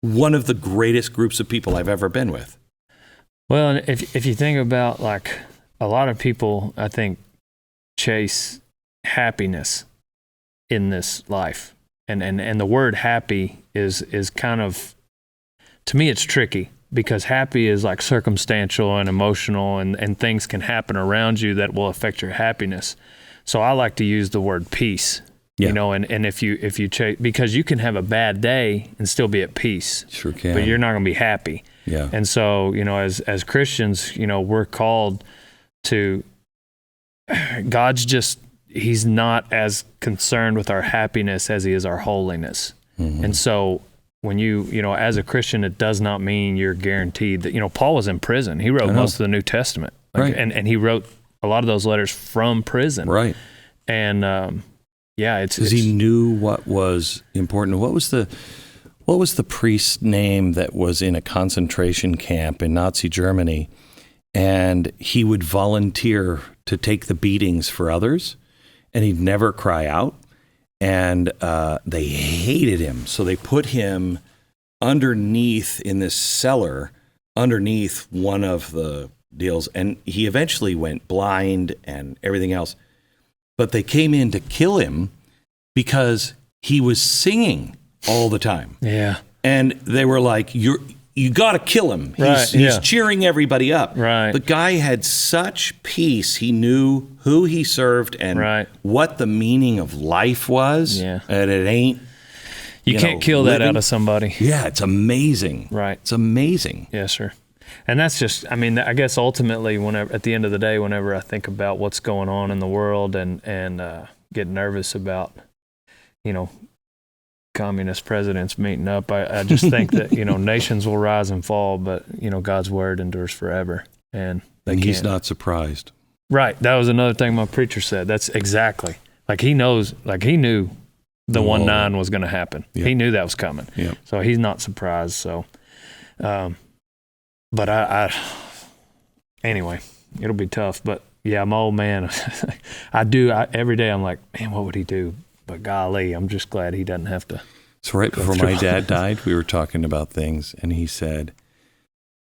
one of the greatest groups of people I've ever been with. Well, and if you think about, like, a lot of people, I think, chase happiness in this life. And the word happy is kind of, to me, it's tricky, because happy is like circumstantial and emotional, and things can happen around you that will affect your happiness. So I like to use the word peace, and if you chase, because you can have a bad day and still be at peace. Sure can. But you're not going to be happy. Yeah. And so, as Christians, we're called to, He's not as concerned with our happiness as he is our holiness. Mm-hmm. And so when you as a Christian, it does not mean you're guaranteed that, Paul was in prison. He wrote most of the New Testament. Right. And he wrote a lot of those letters from prison. Right. And, it's because he knew what was important. What was the priest's name that was in a concentration camp in Nazi Germany, and he would volunteer to take the beatings for others, and he'd never cry out, and they hated him. So they put him underneath in this cellar, underneath one of the deals, and he eventually went blind and everything else. But they came in to kill him because he was singing all the time. Yeah. And they were like, you got to kill him. He's cheering everybody up. Right. The guy had such peace. He knew who he served and what the meaning of life was. Yeah. And it ain't. You can't kill that out of somebody. Yeah, it's amazing. Right. It's amazing. Yes, sir. And that's just, I guess ultimately, whenever at the end of the day, whenever I think about what's going on in the world and get nervous about, communist presidents meeting up, I just think that, nations will rise and fall, but, God's word endures forever. And he's not surprised. Right. That was another thing my preacher said. That's exactly. He knew the 1-9 was going to happen. Yep. He knew that was coming. Yep. So he's not surprised. So, but anyway, it'll be tough. But yeah, my old man, every day I'm like, man, what would he do? But golly, I'm just glad he doesn't have to. So right before my dad died, we were talking about things, and he said,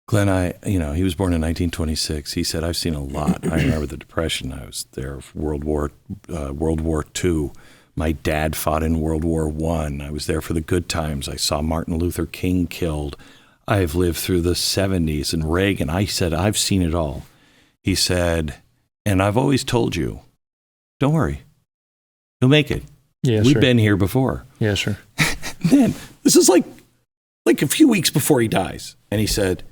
Glenn, he was born in 1926. He said, I've seen a lot. I remember the Depression. I was there for World War II. My dad fought in World War I. I was there for the good times. I saw Martin Luther King killed. I've lived through the 70s and Reagan. I said, I've seen it all. He said, and I've always told you, don't worry. You'll make it. Yeah, We've been here before. Yeah, sure. Man, this is like a few weeks before he dies. And he said,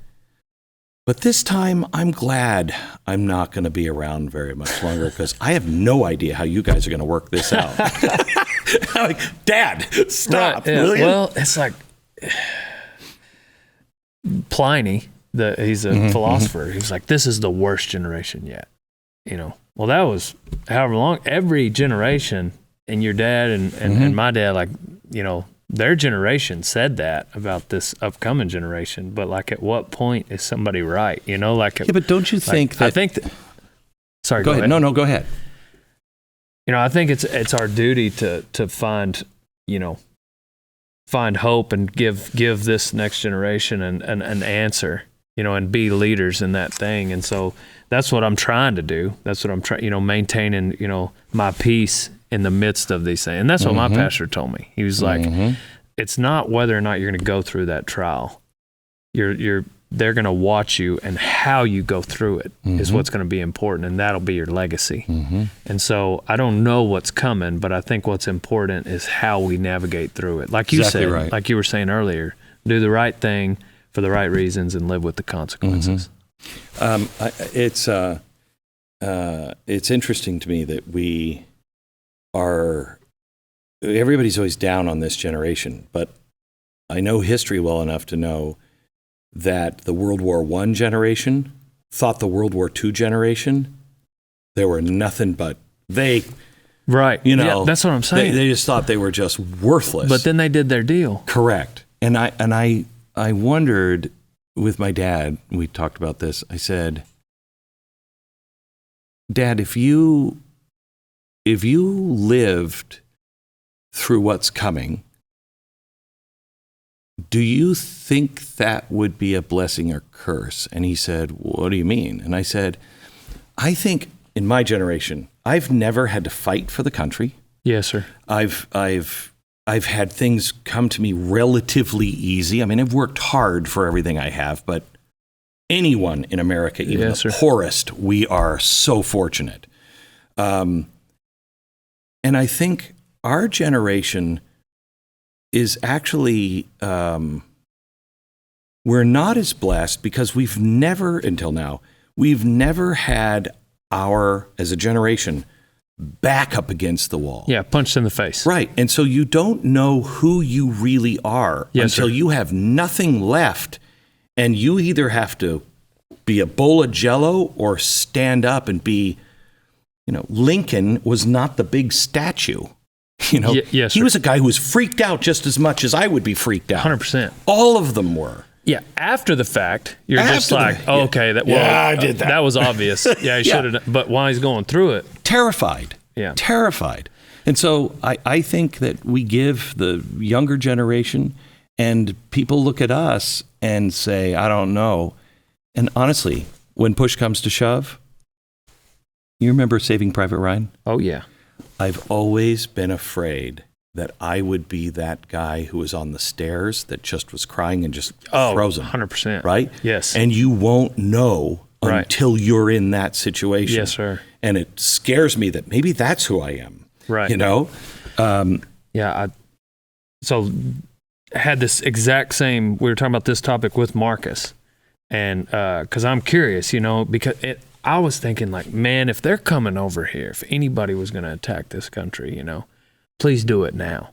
but this time, I'm glad I'm not going to be around very much longer because I have no idea how you guys are going to work this out. I'm like, Dad, stop. Right, yeah. Will you? Well, it's like Pliny, he's a philosopher. He was like, this is the worst generation yet. Well, that was however long. Every generation, and your dad and my dad, like, their generation said that about this upcoming generation, but like, at what point is somebody right? But don't you think that? I think sorry, go ahead. No, go ahead. I think it's our duty to find hope and give this next generation an answer, and be leaders in that thing. And so that's what I'm trying to do. That's what I'm trying, maintaining, my peace in the midst of these things. And that's what my pastor told me. He was like, it's not whether or not you're going to go through that trial. They're going to watch you, and how you go through it is what's going to be important, and that'll be your legacy. And so I don't know what's coming, but I think what's important is how we navigate through it. Like you said, right. Like you were saying earlier, do the right thing for the right reasons and live with the consequences. It's interesting to me that everybody's always down on this generation, but I know history well enough to know that the World War I generation thought the World War II generation, they were nothing but right. Yeah, that's what I'm saying. They just thought they were just worthless. But then they did their deal. Correct. And I wondered with my dad, we talked about this. I said, Dad, if you lived through what's coming, do you think that would be a blessing or curse? And he said, what do you mean? And I said, I think in my generation, I've never had to fight for the country. Yes, sir. I've had things come to me relatively easy. I mean, I've worked hard for everything I have, but anyone in America, even the poorest, we are so fortunate. And I think our generation is actually, we're not as blessed because we've never had as a generation, back up against the wall. Yeah, punched in the face. Right. And so you don't know who you really are until you have nothing left, and you either have to be a bowl of Jell-O or stand up and be, Lincoln was not the big statue. Yes, he was a guy who was freaked out just as much as I would be freaked out. 100%. All of them were. Yeah, after the fact, you're just like, okay, I did that. That was obvious. Yeah, he should have. But while he's going through it, terrified. Yeah, terrified. And so I think that we give the younger generation, and people look at us and say, I don't know. And honestly, when push comes to shove, you remember Saving Private Ryan? Oh yeah. I've always been afraid that I would be that guy who was on the stairs that just was crying and just frozen. 100%. Right? Yes. And you won't know until you're in that situation. Yes, sir. And it scares me that maybe that's who I am. Right. So I had this exact same, we were talking about this topic with Marcus. And because I'm curious, because I was thinking like, man, if they're coming over here, if anybody was going to attack this country, please do it now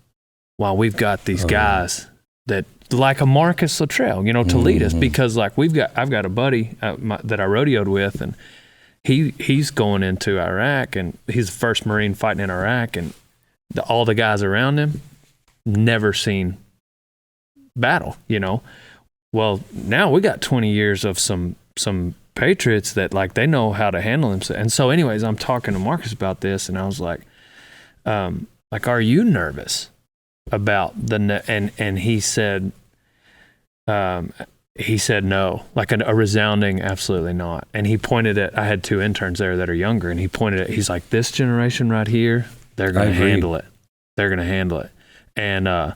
while we've got these guys that like a Marcus Luttrell, to lead us, because like I've got a buddy that I rodeoed with, and he's going into Iraq, and he's the first Marine fighting in Iraq, and all the guys around him never seen battle, Well, now we got 20 years of some patriots that like they know how to handle themselves. And so, anyways, I'm talking to Marcus about this, and I was like, are you nervous about and he said, no, like a resounding absolutely not. And he pointed at, I had 2 interns there that are younger, and he pointed at, he's like, this generation right here, they're going to handle it. They're going to handle it. And I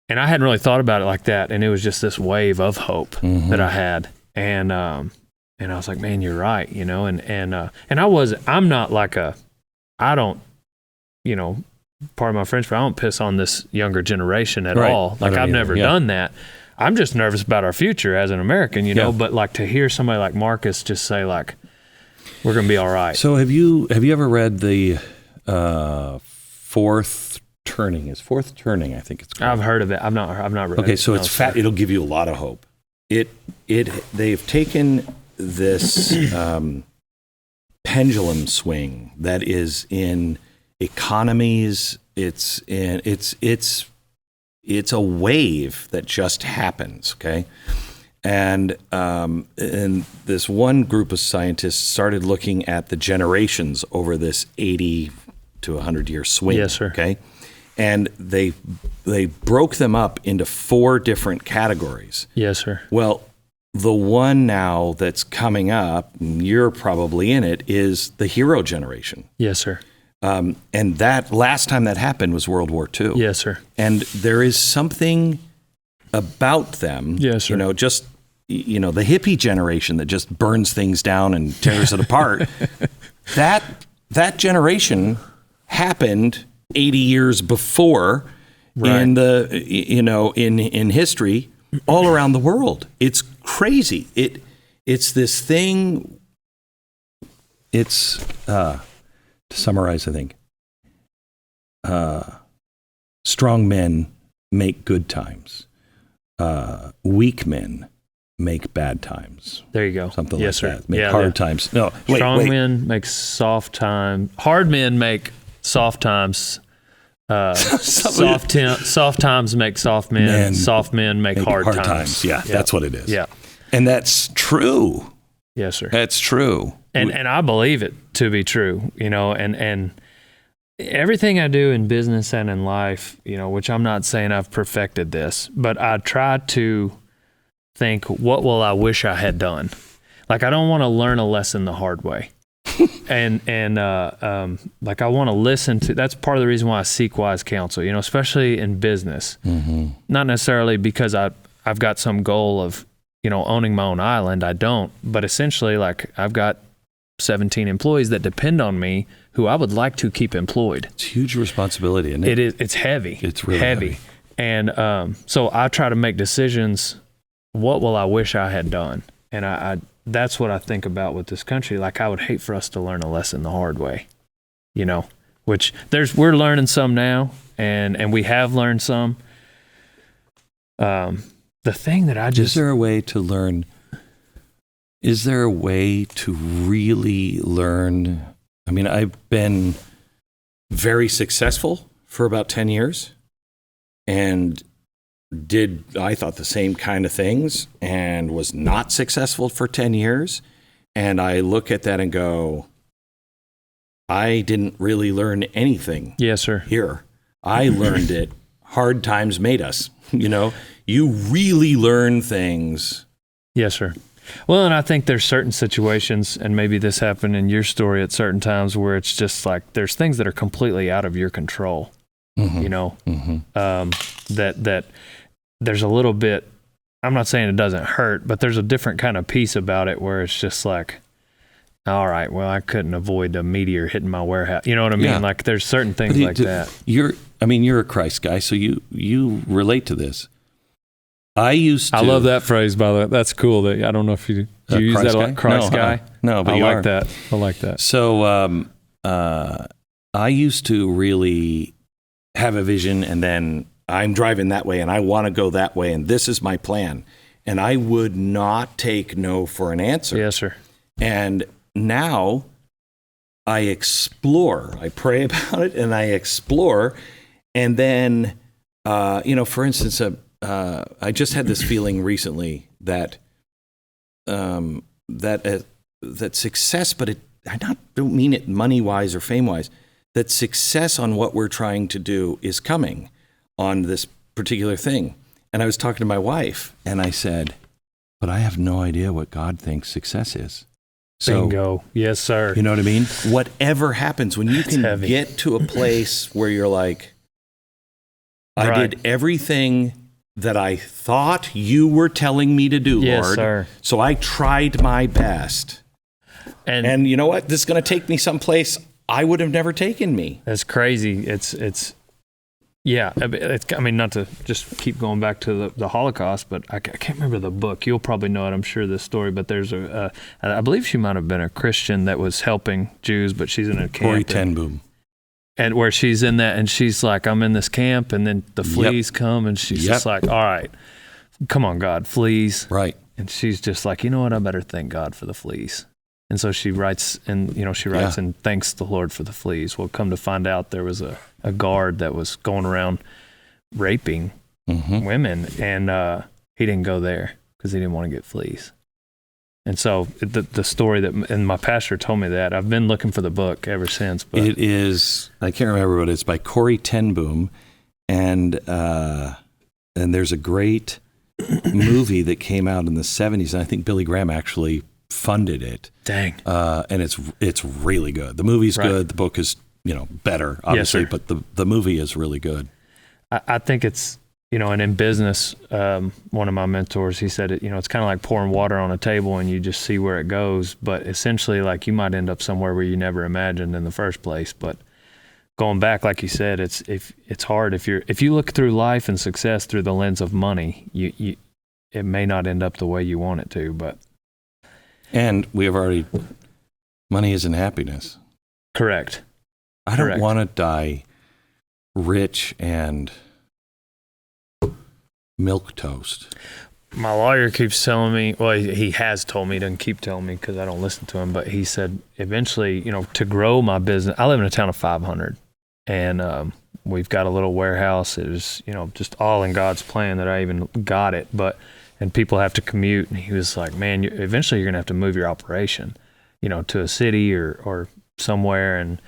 hadn't really thought about it like that. And it was just this wave of hope that I had. And I was like, man, you're right. You know, I'm not like I don't, you know, part of my French, but I don't piss on this younger generation at all. Like I've never done that. I'm just nervous about our future as an American, you know, but like to hear somebody like Marcus just say like, we're going to be all right. So have you ever read the Fourth Turning? Is Fourth Turning, I think it's called. I've heard of it. I've not read it. Okay, so it's fat. It'll give you a lot of hope. They've taken this pendulum swing that is in economies. It's a wave that just happens, okay? And this one group of scientists started looking at the generations over this 80 to 100 year swing. Yes, sir. Okay, and they broke them up into 4 different categories. Yes, sir. Well, the one now that's coming up, and you're probably in it, is the hero generation. Yes, sir. And that last time that happened was World War II. Yes, sir. And there is something about them, yes, sir. You know, just, you know, the hippie generation that just burns things down and tears it apart. That generation happened 80 years before in the, you know, in history all around the world. It's crazy. It's this thing. It's, to summarize, I think, strong men make good times. Weak men make bad times. There you go. Something yes, like sir. that. Make hard times. No, strong men make soft time. Hard men make soft times. Soft times make soft men. Soft men make hard times. Yeah, that's what it is. Yeah, and that's true. Yes, sir. That's true. And I believe it to be true, you know, and everything I do in business and in life, you know, which I'm not saying I've perfected this, but I try to think, what will I wish I had done? Like, I don't want to learn a lesson the hard way. and like I want to listen to, that's part of the reason why I seek wise counsel, you know, especially in business, not necessarily because I've got some goal of, you know, owning my own island. I don't, but essentially like I've got 17 employees that depend on me who I would like to keep employed. It's a huge responsibility, isn't it? It is. It's heavy. It's really heavy. And so I try to make decisions. What will I wish I had done? And I that's what I think about with this country. Like I would hate for us to learn a lesson the hard way, you know, which we're learning some now and we have learned some. The thing that I just... Is there a way to learn... Is there a way to really learn? I mean, I've been very successful for about 10 years and I thought the same kind of things and was not successful for 10 years. And I look at that and go, I didn't really learn anything. Yes, sir. Here. I learned it. Hard times made us, you know, you really learn things. Yes, sir. Well, and I think there's certain situations, and maybe this happened in your story at certain times, where it's just like there's things that are completely out of your control, you know, that there's a little bit, I'm not saying it doesn't hurt, but there's a different kind of piece about it where it's just like, all right, well, I couldn't avoid a meteor hitting my warehouse. You know what I mean? Yeah. Like there's certain things like that. You're a Christ guy, so you relate to this. I love that phrase, by the way. That's cool. That I don't know if you use that a lot. Christ guy. No, but I like that. I like that. So I used to really have a vision, and then I'm driving that way, and I want to go that way, and this is my plan. And I would not take no for an answer. Yes, sir. And now I explore. I pray about it, and I explore. And then, for instance, I just had this feeling recently that that success, but don't mean it money-wise or fame-wise, that success on what we're trying to do is coming on this particular thing. And I was talking to my wife, and I said, but I have no idea what God thinks success is. So, bingo. Yes, sir. you know what I mean? Whatever happens, when you can get to a place where you're like, I did everything that I thought you were telling me to do, Yes, Lord. sir. So I tried my best. And you know what? This is going to take me someplace I would have never taken me. That's crazy. Yeah. I mean, not to just keep going back to the Holocaust, but I can't remember the book. You'll probably know it, I'm sure, this story. But there's I believe she might have been a Christian that was helping Jews, but she's in a camp. Corrie ten Boom. And where she's in that, and she's like, I'm in this camp, and then the fleas come, and she's just like, all right, come on, God, fleas. Right. And she's just like, you know what, I better thank God for the fleas. And so she writes, and thanks the Lord for the fleas. Well, come to find out, there was a guard that was going around raping women, and he didn't go there because he didn't want to get fleas. And so the story and my pastor told me that. I've been looking for the book ever since. But it is, I can't remember what it is, by Corrie ten Boom, and there's a great movie that came out in the 70s, and I think Billy Graham actually funded it. Dang. And it's really good. The movie's good. The book is, better, obviously, Yes, but the movie is really good. I think it's, and in business, one of my mentors, he said, it's kind of like pouring water on a table and you just see where it goes. But essentially, like, you might end up somewhere where you never imagined in the first place. But going back, like you said, it's hard. If you look through life and success through the lens of money, it may not end up the way you want it to. But and we have already, money isn't happiness. Correct. I don't want to die rich and milquetoast. My lawyer keeps telling me, well, he has told me, doesn't keep telling me because I don't listen to him, but he said eventually, to grow my business, I live in a town of 500, and we've got a little warehouse. It was, just all in God's plan that I even got it, and people have to commute, and he was like, man, eventually you're going to have to move your operation, to a city or somewhere, and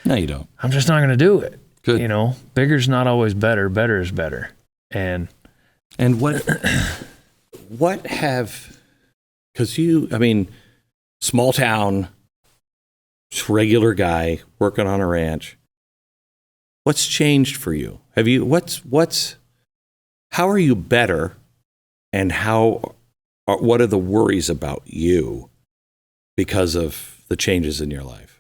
no, you don't. I'm just not going to do it. Good. Bigger's not always better. Better is better. And what have, because small town, regular guy working on a ranch, what's changed for you? Have you, how are you better, and what are the worries about you because of the changes in your life?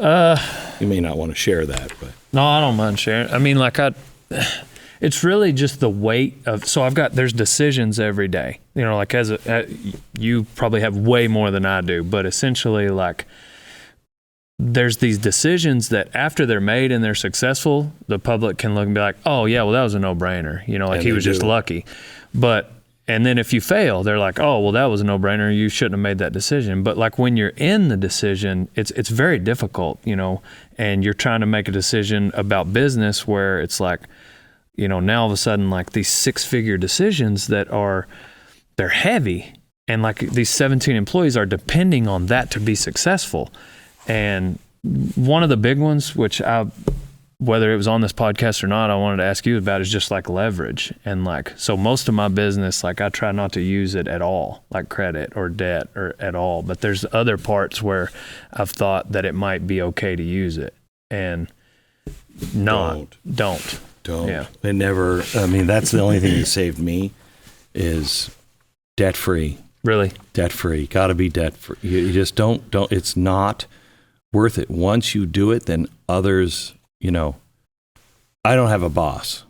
You may not want to share that, but no, I don't mind sharing. I mean, it's really just the weight of. So there's decisions every day. Like you probably have way more than I do, but essentially, there's these decisions that after they're made and they're successful, the public can look and be like, oh yeah, well that was a no-brainer. He was just lucky. And then if you fail, they're like, oh, well, that was a no-brainer. You shouldn't have made that decision. But when you're in the decision, it's very difficult, and you're trying to make a decision about business where it's like, now all of a sudden, these 6-figure decisions they're heavy. And these 17 employees are depending on that to be successful. And one of the big ones, which whether it was on this podcast or not, I wanted to ask you about is just leverage. And so most of my business, I try not to use it at all, like credit or debt or at all. But there's other parts where I've thought that it might be okay to use it, and don't. Yeah. It never, that's the only thing that saved me is debt-free. Really? Debt-free. Got to be debt-free. You just don't, it's not worth it. Once you do it, then others, I don't have a boss.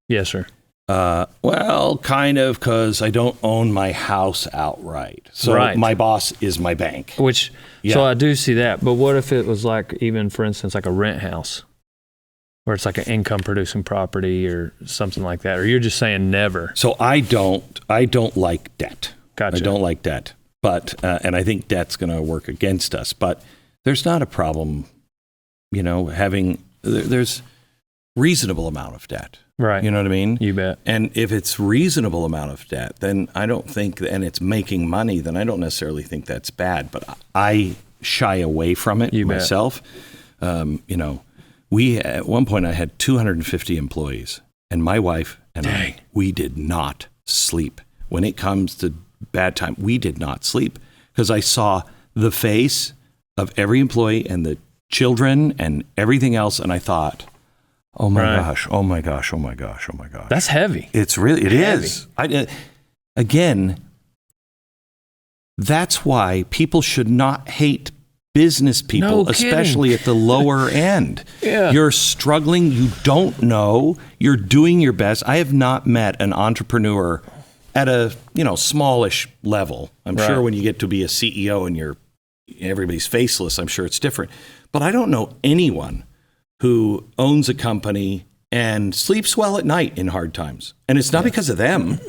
Yes, sir. Well, kind of, because I don't own my house outright. So my boss is my bank. So I do see that. But what if it was even, for instance, a rent house, where it's an income producing property or something like that? Or you're just saying never? So I don't like debt. Gotcha. I don't like debt. But, and I think debt's going to work against us. But there's not a problem, there's reasonable amount of debt. Right. You know what I mean? You bet. And if it's reasonable amount of debt, then I don't think, and it's making money, then I don't necessarily think that's bad. But I shy away from it myself. You know, at one point I had 250 employees, and my wife and I, we did not sleep. When it comes to bad time, we did not sleep because I saw the face of every employee and the children and everything else, and I thought, oh my gosh, oh my gosh, oh my gosh, oh my gosh. That's heavy. It is. Again, that's why people should not hate business people, especially at the lower end. Yeah. You're struggling, you don't know, you're doing your best. I have not met an entrepreneur at a, smallish level. I'm sure when you get to be a CEO and everybody's faceless, I'm sure it's different. But I don't know anyone who owns a company and sleeps well at night in hard times. And it's not because of them.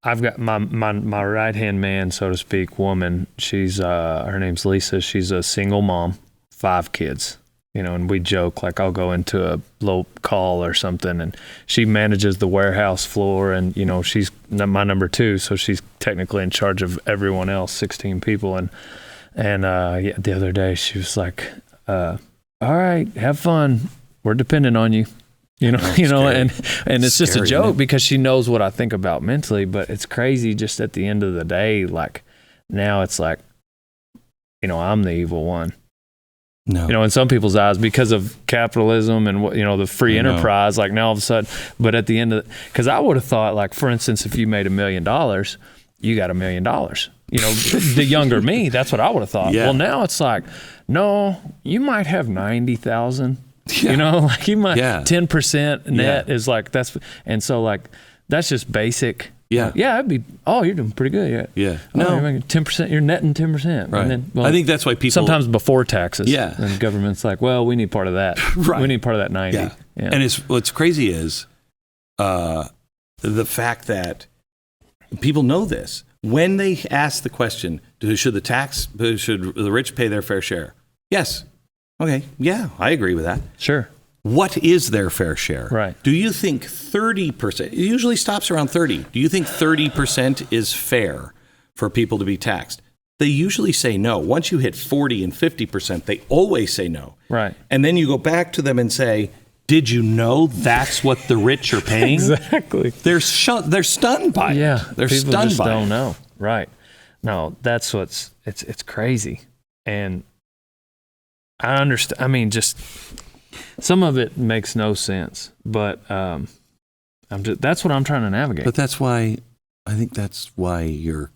I've got my right-hand man, so to speak, woman. She's her name's Lisa. She's a single mom, 5 kids. And we joke, like I'll go into a low call or something, and she manages the warehouse floor, and she's my number 2, so she's technically in charge of everyone else, 16 people. And the other day she was like, "All right, have fun. We're dependent on you." And it's just a joke because she knows what I think about mentally, but it's crazy just at the end of the day, like now it's like, I'm the evil one. No. In some people's eyes because of capitalism and the free enterprise, like now all of a sudden, but at the end of because I would have thought, like, for instance, if you made $1 million, you got $1 million. The younger me, that's what I would have thought. Yeah. Well, now it's like, no, you might have 90,000. Yeah. Like you might 10% net is like and so like that's just basic. Yeah. It'd be you're doing pretty good. Yeah. No, you're making 10%. You're netting 10%. Right. And then, I think that's why people sometimes before taxes. Yeah. And the government's like, well, we need part of that. Right. We need part of that 90. Yeah. And what's crazy is the fact that people know this when they ask the question, should the rich pay their fair share? Yes. Okay, yeah, I agree with that. Sure. What is their fair share? Right. Do you think 30%, it usually stops around 30. Do you think 30% is fair for people to be taxed? They usually say no. Once you hit 40 and 50%, they always say no. Right. And then you go back to them and say, did you know that's what the rich are paying? Exactly. They're stunned by it. Yeah. They're people stunned just by don't it. know. Right. No, that's it's crazy. And I understand. I mean, just some of it makes no sense, but that's what I'm trying to navigate. But I think that's why your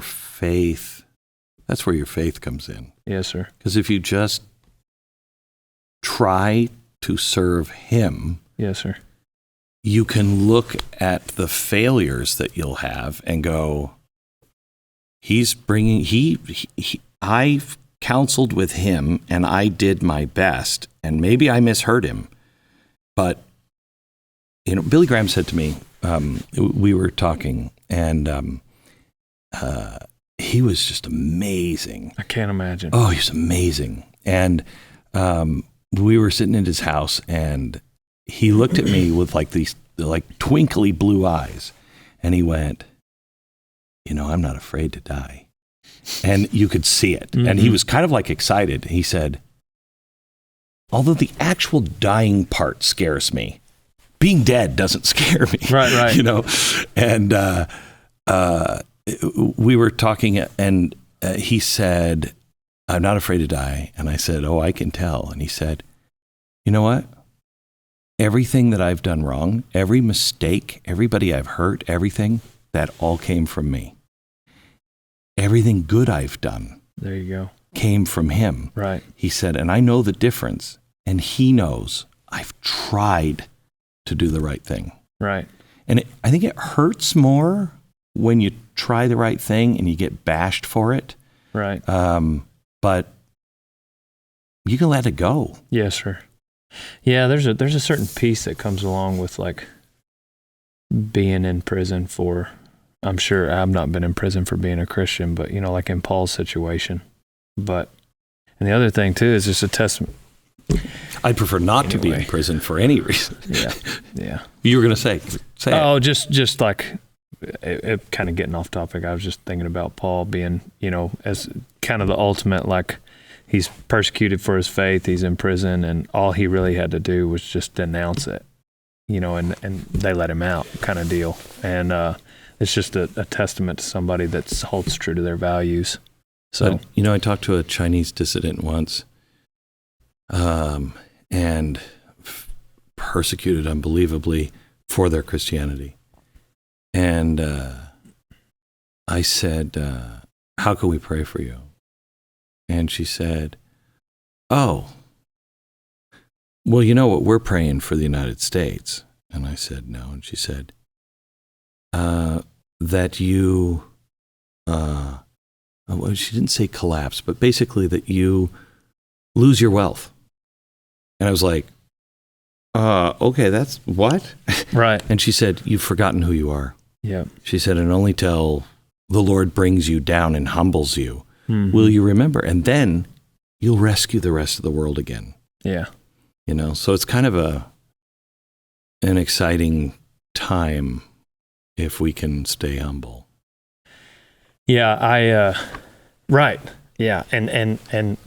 faith, that's where your faith comes in. Yes, sir. Because if you just try to serve Him, yes, sir, you can look at the failures that you'll have and go, I've counseled with him and I did my best, and maybe I misheard him, but Billy Graham said to me, we were talking, and he was just amazing. I can't imagine. Oh, he was amazing. And we were sitting in his house, and he looked at me with like these twinkly blue eyes, and he went, I'm not afraid to die. And you could see it. Mm-hmm. And he was kind of like excited. He said, although the actual dying part scares me, being dead doesn't scare me. Right. And we were talking, and he said, I'm not afraid to die. And I said, oh, I can tell. And he said, you know what? Everything that I've done wrong, every mistake, everybody I've hurt, everything, that all came from me. Everything good I've done, there you go, came from him. Right. He said, and I know the difference, and he knows I've tried to do the right thing. Right. And I think it hurts more when you try the right thing and you get bashed for it. Right. But you can let it go. Yes, sir. Yeah, there's a certain peace that comes along with like being in prison for. I'm sure I've not been in prison for being a Christian, but like in Paul's situation. And the other thing too is just a testament. I'd prefer not to be in prison for any reason. Yeah. You were going to say it. Just like it kind of getting off topic. I was just thinking about Paul being, as kind of the ultimate, like he's persecuted for his faith. He's in prison, and all he really had to do was just denounce it, and they let him out, kind of deal. And it's just a testament to somebody that holds true to their values. So, I talked to a Chinese dissident once, and persecuted unbelievably for their Christianity. And I said, how can we pray for you? And she said, oh, well, you know what, we're praying for the United States. And I said, no. And she said, that you, well, she didn't say collapse, but basically that you lose your wealth. And I was like, okay, that's what? Right. And she said, you've forgotten who you are. Yeah. She said, and only till the Lord brings you down and humbles you, will you remember. And then you'll rescue the rest of the world again. Yeah. So it's kind of an exciting time if we can stay humble. Yeah, right. Yeah. And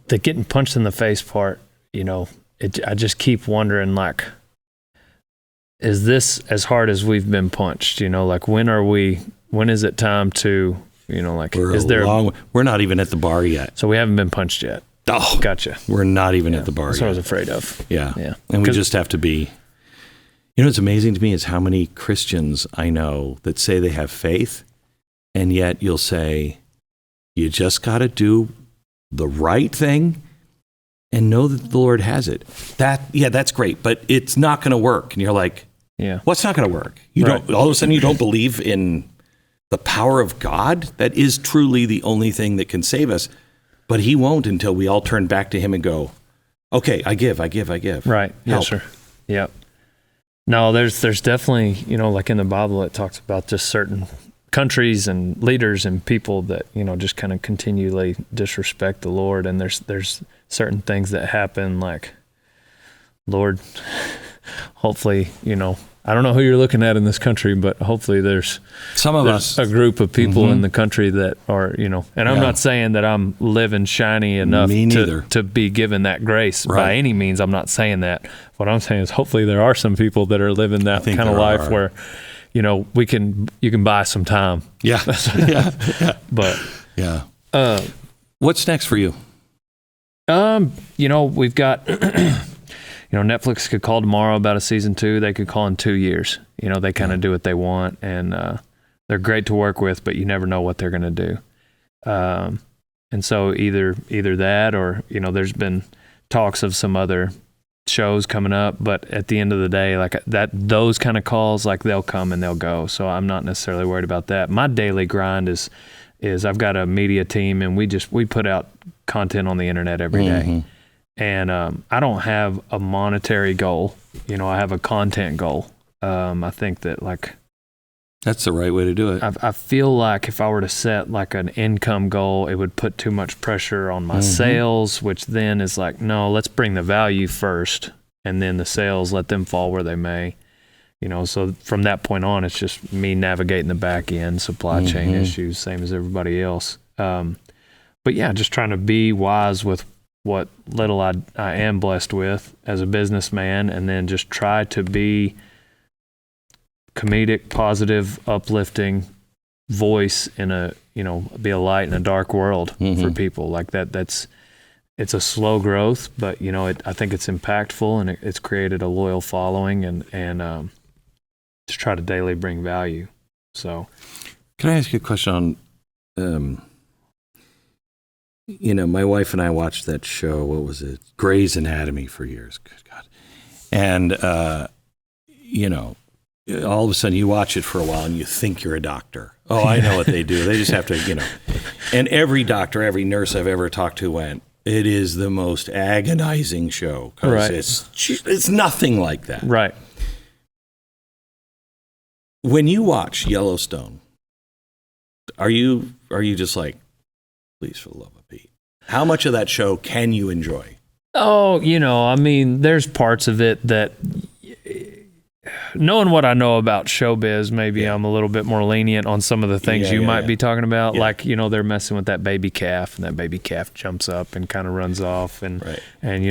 the getting punched in the face part, I just keep wondering, like, is this as hard as we've been punched? Like, when is it time to, we're not even at the bar yet. So we haven't been punched yet. Oh, gotcha. We're not even at the bar That's yet. what I was afraid of. Yeah. Yeah. And we just have to be, what's amazing to me is how many Christians I know that say they have faith, and yet you'll say, you just got to do the right thing and know that the Lord has it. That's great, but it's not going to work. And you're like, what's not going to work? Don't, all of a sudden you don't believe in the power of God? That is truly the only thing that can save us. But he won't until we all turn back to him and go, okay, I give. Right. Help. Yes, sir. Yep. No, there's definitely, like in the Bible, it talks about just certain countries and leaders and people that, just kind of continually disrespect the Lord. And there's certain things that happen, like, Lord, hopefully, I don't know who you're looking at in this country, but hopefully there's a group of people in the country that are, and I'm not saying that I'm living shiny enough to be given that grace by any means. I'm not saying that. What I'm saying is hopefully there are some people that are living that kind of life where, you can buy some time. Yeah. But what's next for you? We've got, Netflix could call tomorrow about a season 2. They could call in 2 years. They kind of do what they want, and they're great to work with, but you never know what they're going to do. And so either that, or, there's been talks of some other shows coming up, but at the end of the day, like that, those kind of calls, like, they'll come and they'll go. So I'm not necessarily worried about that. My daily grind is I've got a media team, and we put out content on the internet every day. And I don't have a monetary goal. I have a content goal. I think that, like, that's the right way to do it. I feel like if I were to set like an income goal, it would put too much pressure on my sales, which then is like, no, let's bring the value first, and then the sales, let them fall where they may. So from that point on, it's just me navigating the back end, supply chain issues, same as everybody else. But yeah, just trying to be wise with what little I am blessed with as a businessman, and then just try to be comedic, positive, uplifting voice in be a light in a dark world for people. Like it's a slow growth, but I think it's impactful, and it's created a loyal following, and just try to daily bring value. So, can I ask you a question on, my wife and I watched that show, what was it? Grey's Anatomy for years. Good God. And, all of a sudden you watch it for a while and you think you're a doctor. Oh, I know what they do. They just have to, and every doctor, every nurse I've ever talked to went, it is the most agonizing show. Right. It's nothing like that. Right. When you watch Yellowstone, are you just like, please, for the love of Pete, how much of that show can you enjoy? Oh, I mean, there's parts of it that, knowing what I know about showbiz, maybe I'm a little bit more lenient on some of the things you might be talking about. Yeah. Like, they're messing with that baby calf, and that baby calf jumps up and kind of runs off. And,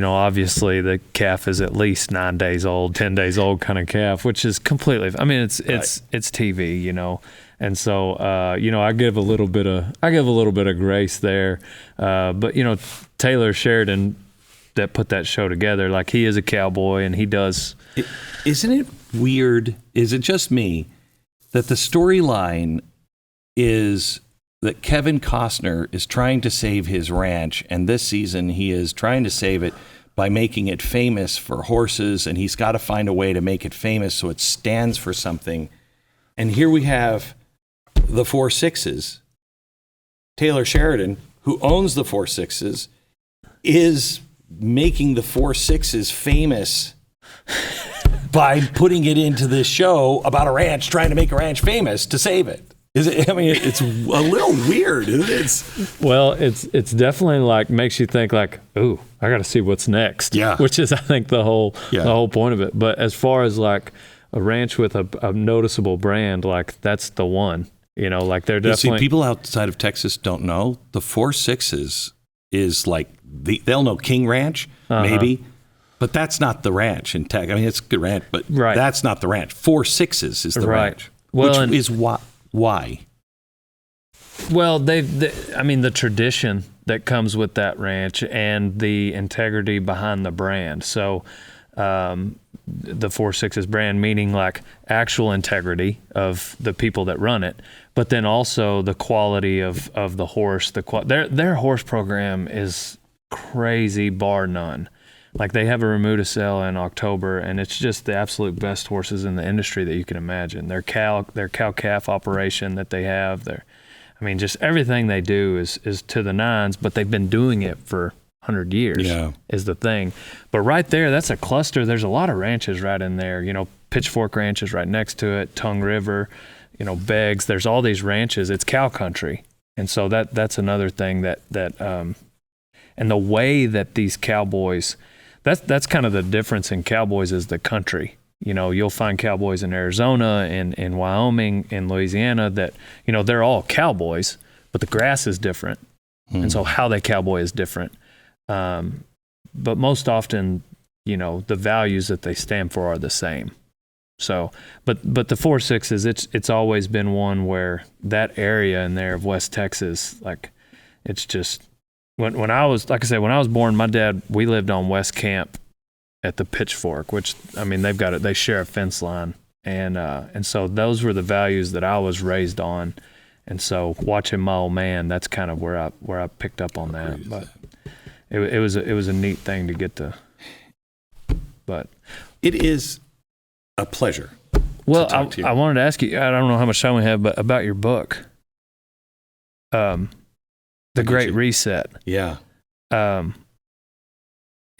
obviously the calf is at least 9 days old, 10 days old kind of calf, which is completely, I mean, it's TV, And so, I give a little bit of grace there. But, Taylor Sheridan, that put that show together, like, he is a cowboy, and he does. Isn't it weird? Is it just me that the storyline is that Kevin Costner is trying to save his ranch, and this season he is trying to save it by making it famous for horses, and he's got to find a way to make it famous so it stands for something. And here we have the 4 Sixes. Taylor Sheridan, who owns the 4 Sixes, is making the 4 Sixes famous by putting it into this show about a ranch, trying to make a ranch famous to save it. It's a little weird, isn't it? Well, it's definitely like, makes you think like, ooh, I got to see what's next. Yeah. Which is, I think, the whole point of it. But as far as like a ranch with a noticeable brand, like, that's the one. Like, they're definitely. See, people outside of Texas don't know the 4 Sixes is like they'll know King Ranch maybe. But that's not the ranch in Texas. I mean, it's a good ranch, but that's not the ranch. 4 Sixes is the ranch, well, which is why. Well, the tradition that comes with that ranch and the integrity behind the brand. So the 4 Sixes brand, meaning like actual integrity of the people that run it, but then also the quality of the horse. Their horse program is crazy, bar none. Like, they have a remuda sale in October, and it's just the absolute best horses in the industry that you can imagine. Their cow-calf operation that they have, just everything they do is to the nines, but they've been doing it for 100 years is the thing. But right there, that's a cluster. There's a lot of ranches right in there. Pitchfork Ranch is right next to it, Tongue River, Beggs. There's all these ranches. It's cow country. And so that's another thing that and the way that these cowboys, that's kind of the difference in cowboys is the country. You'll find cowboys in Arizona and in Wyoming, in Louisiana that, they're all cowboys, but the grass is different. And so how they cowboy is different. But most often, the values that they stand for are the same. So, but the 4 Sixes, it's always been one where that area in there of West Texas, like, it's just, when I was, like I said, when I was born, my dad, we lived on West Camp at the Pitchfork, which, they share a fence line. And so those were the values that I was raised on. And so watching my old man, that's kind of where I picked up on that. But it was a neat thing to get to. But it is a pleasure. Well, to talk to you. I wanted to ask you, I don't know how much time we have, but about your book. The Great Reset. Yeah.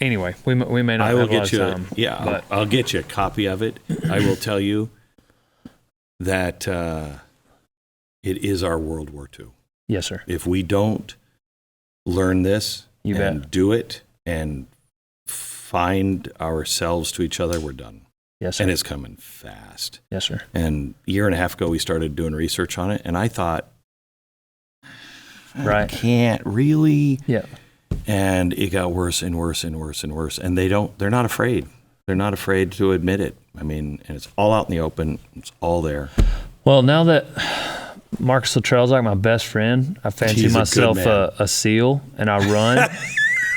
Anyway, we may not have a lot of time. But I'll get you a copy of it. I will tell you that it is our World War II. Yes, sir. If we don't learn this do it and find ourselves to each other, we're done. Yes, sir. And it's coming fast. Yes, sir. And a year and a half ago, we started doing research on it, and I thought, I can't really. Yeah. And it got worse and worse and worse and worse. And they're not afraid. They're not afraid to admit it. And it's all out in the open. It's all there. Well, now that Marcus Luttrell's like my best friend, I fancy myself a SEAL, and I run.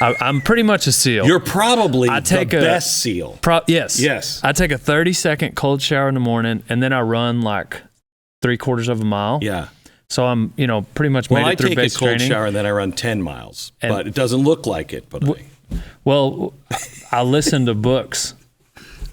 I'm pretty much a SEAL. You're probably the best SEAL. Yes. I take a 30-second cold shower in the morning, and then I run like 3/4 of a mile. Yeah. So I'm, pretty much made it through basic training. I take a cold shower and then I run 10 miles, but it doesn't look like it. But I listen to books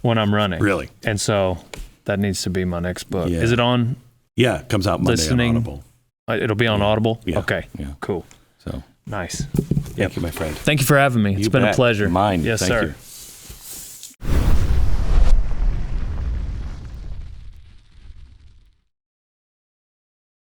when I'm running. Really? And so that needs to be my next book. Yeah. Is it on? Yeah, it comes out Monday on Audible. It'll be on Audible? Yeah. Okay, cool. So nice. Thank you, my friend. Thank you for having me. It's been a pleasure. Mine. Yes, Thank sir. You.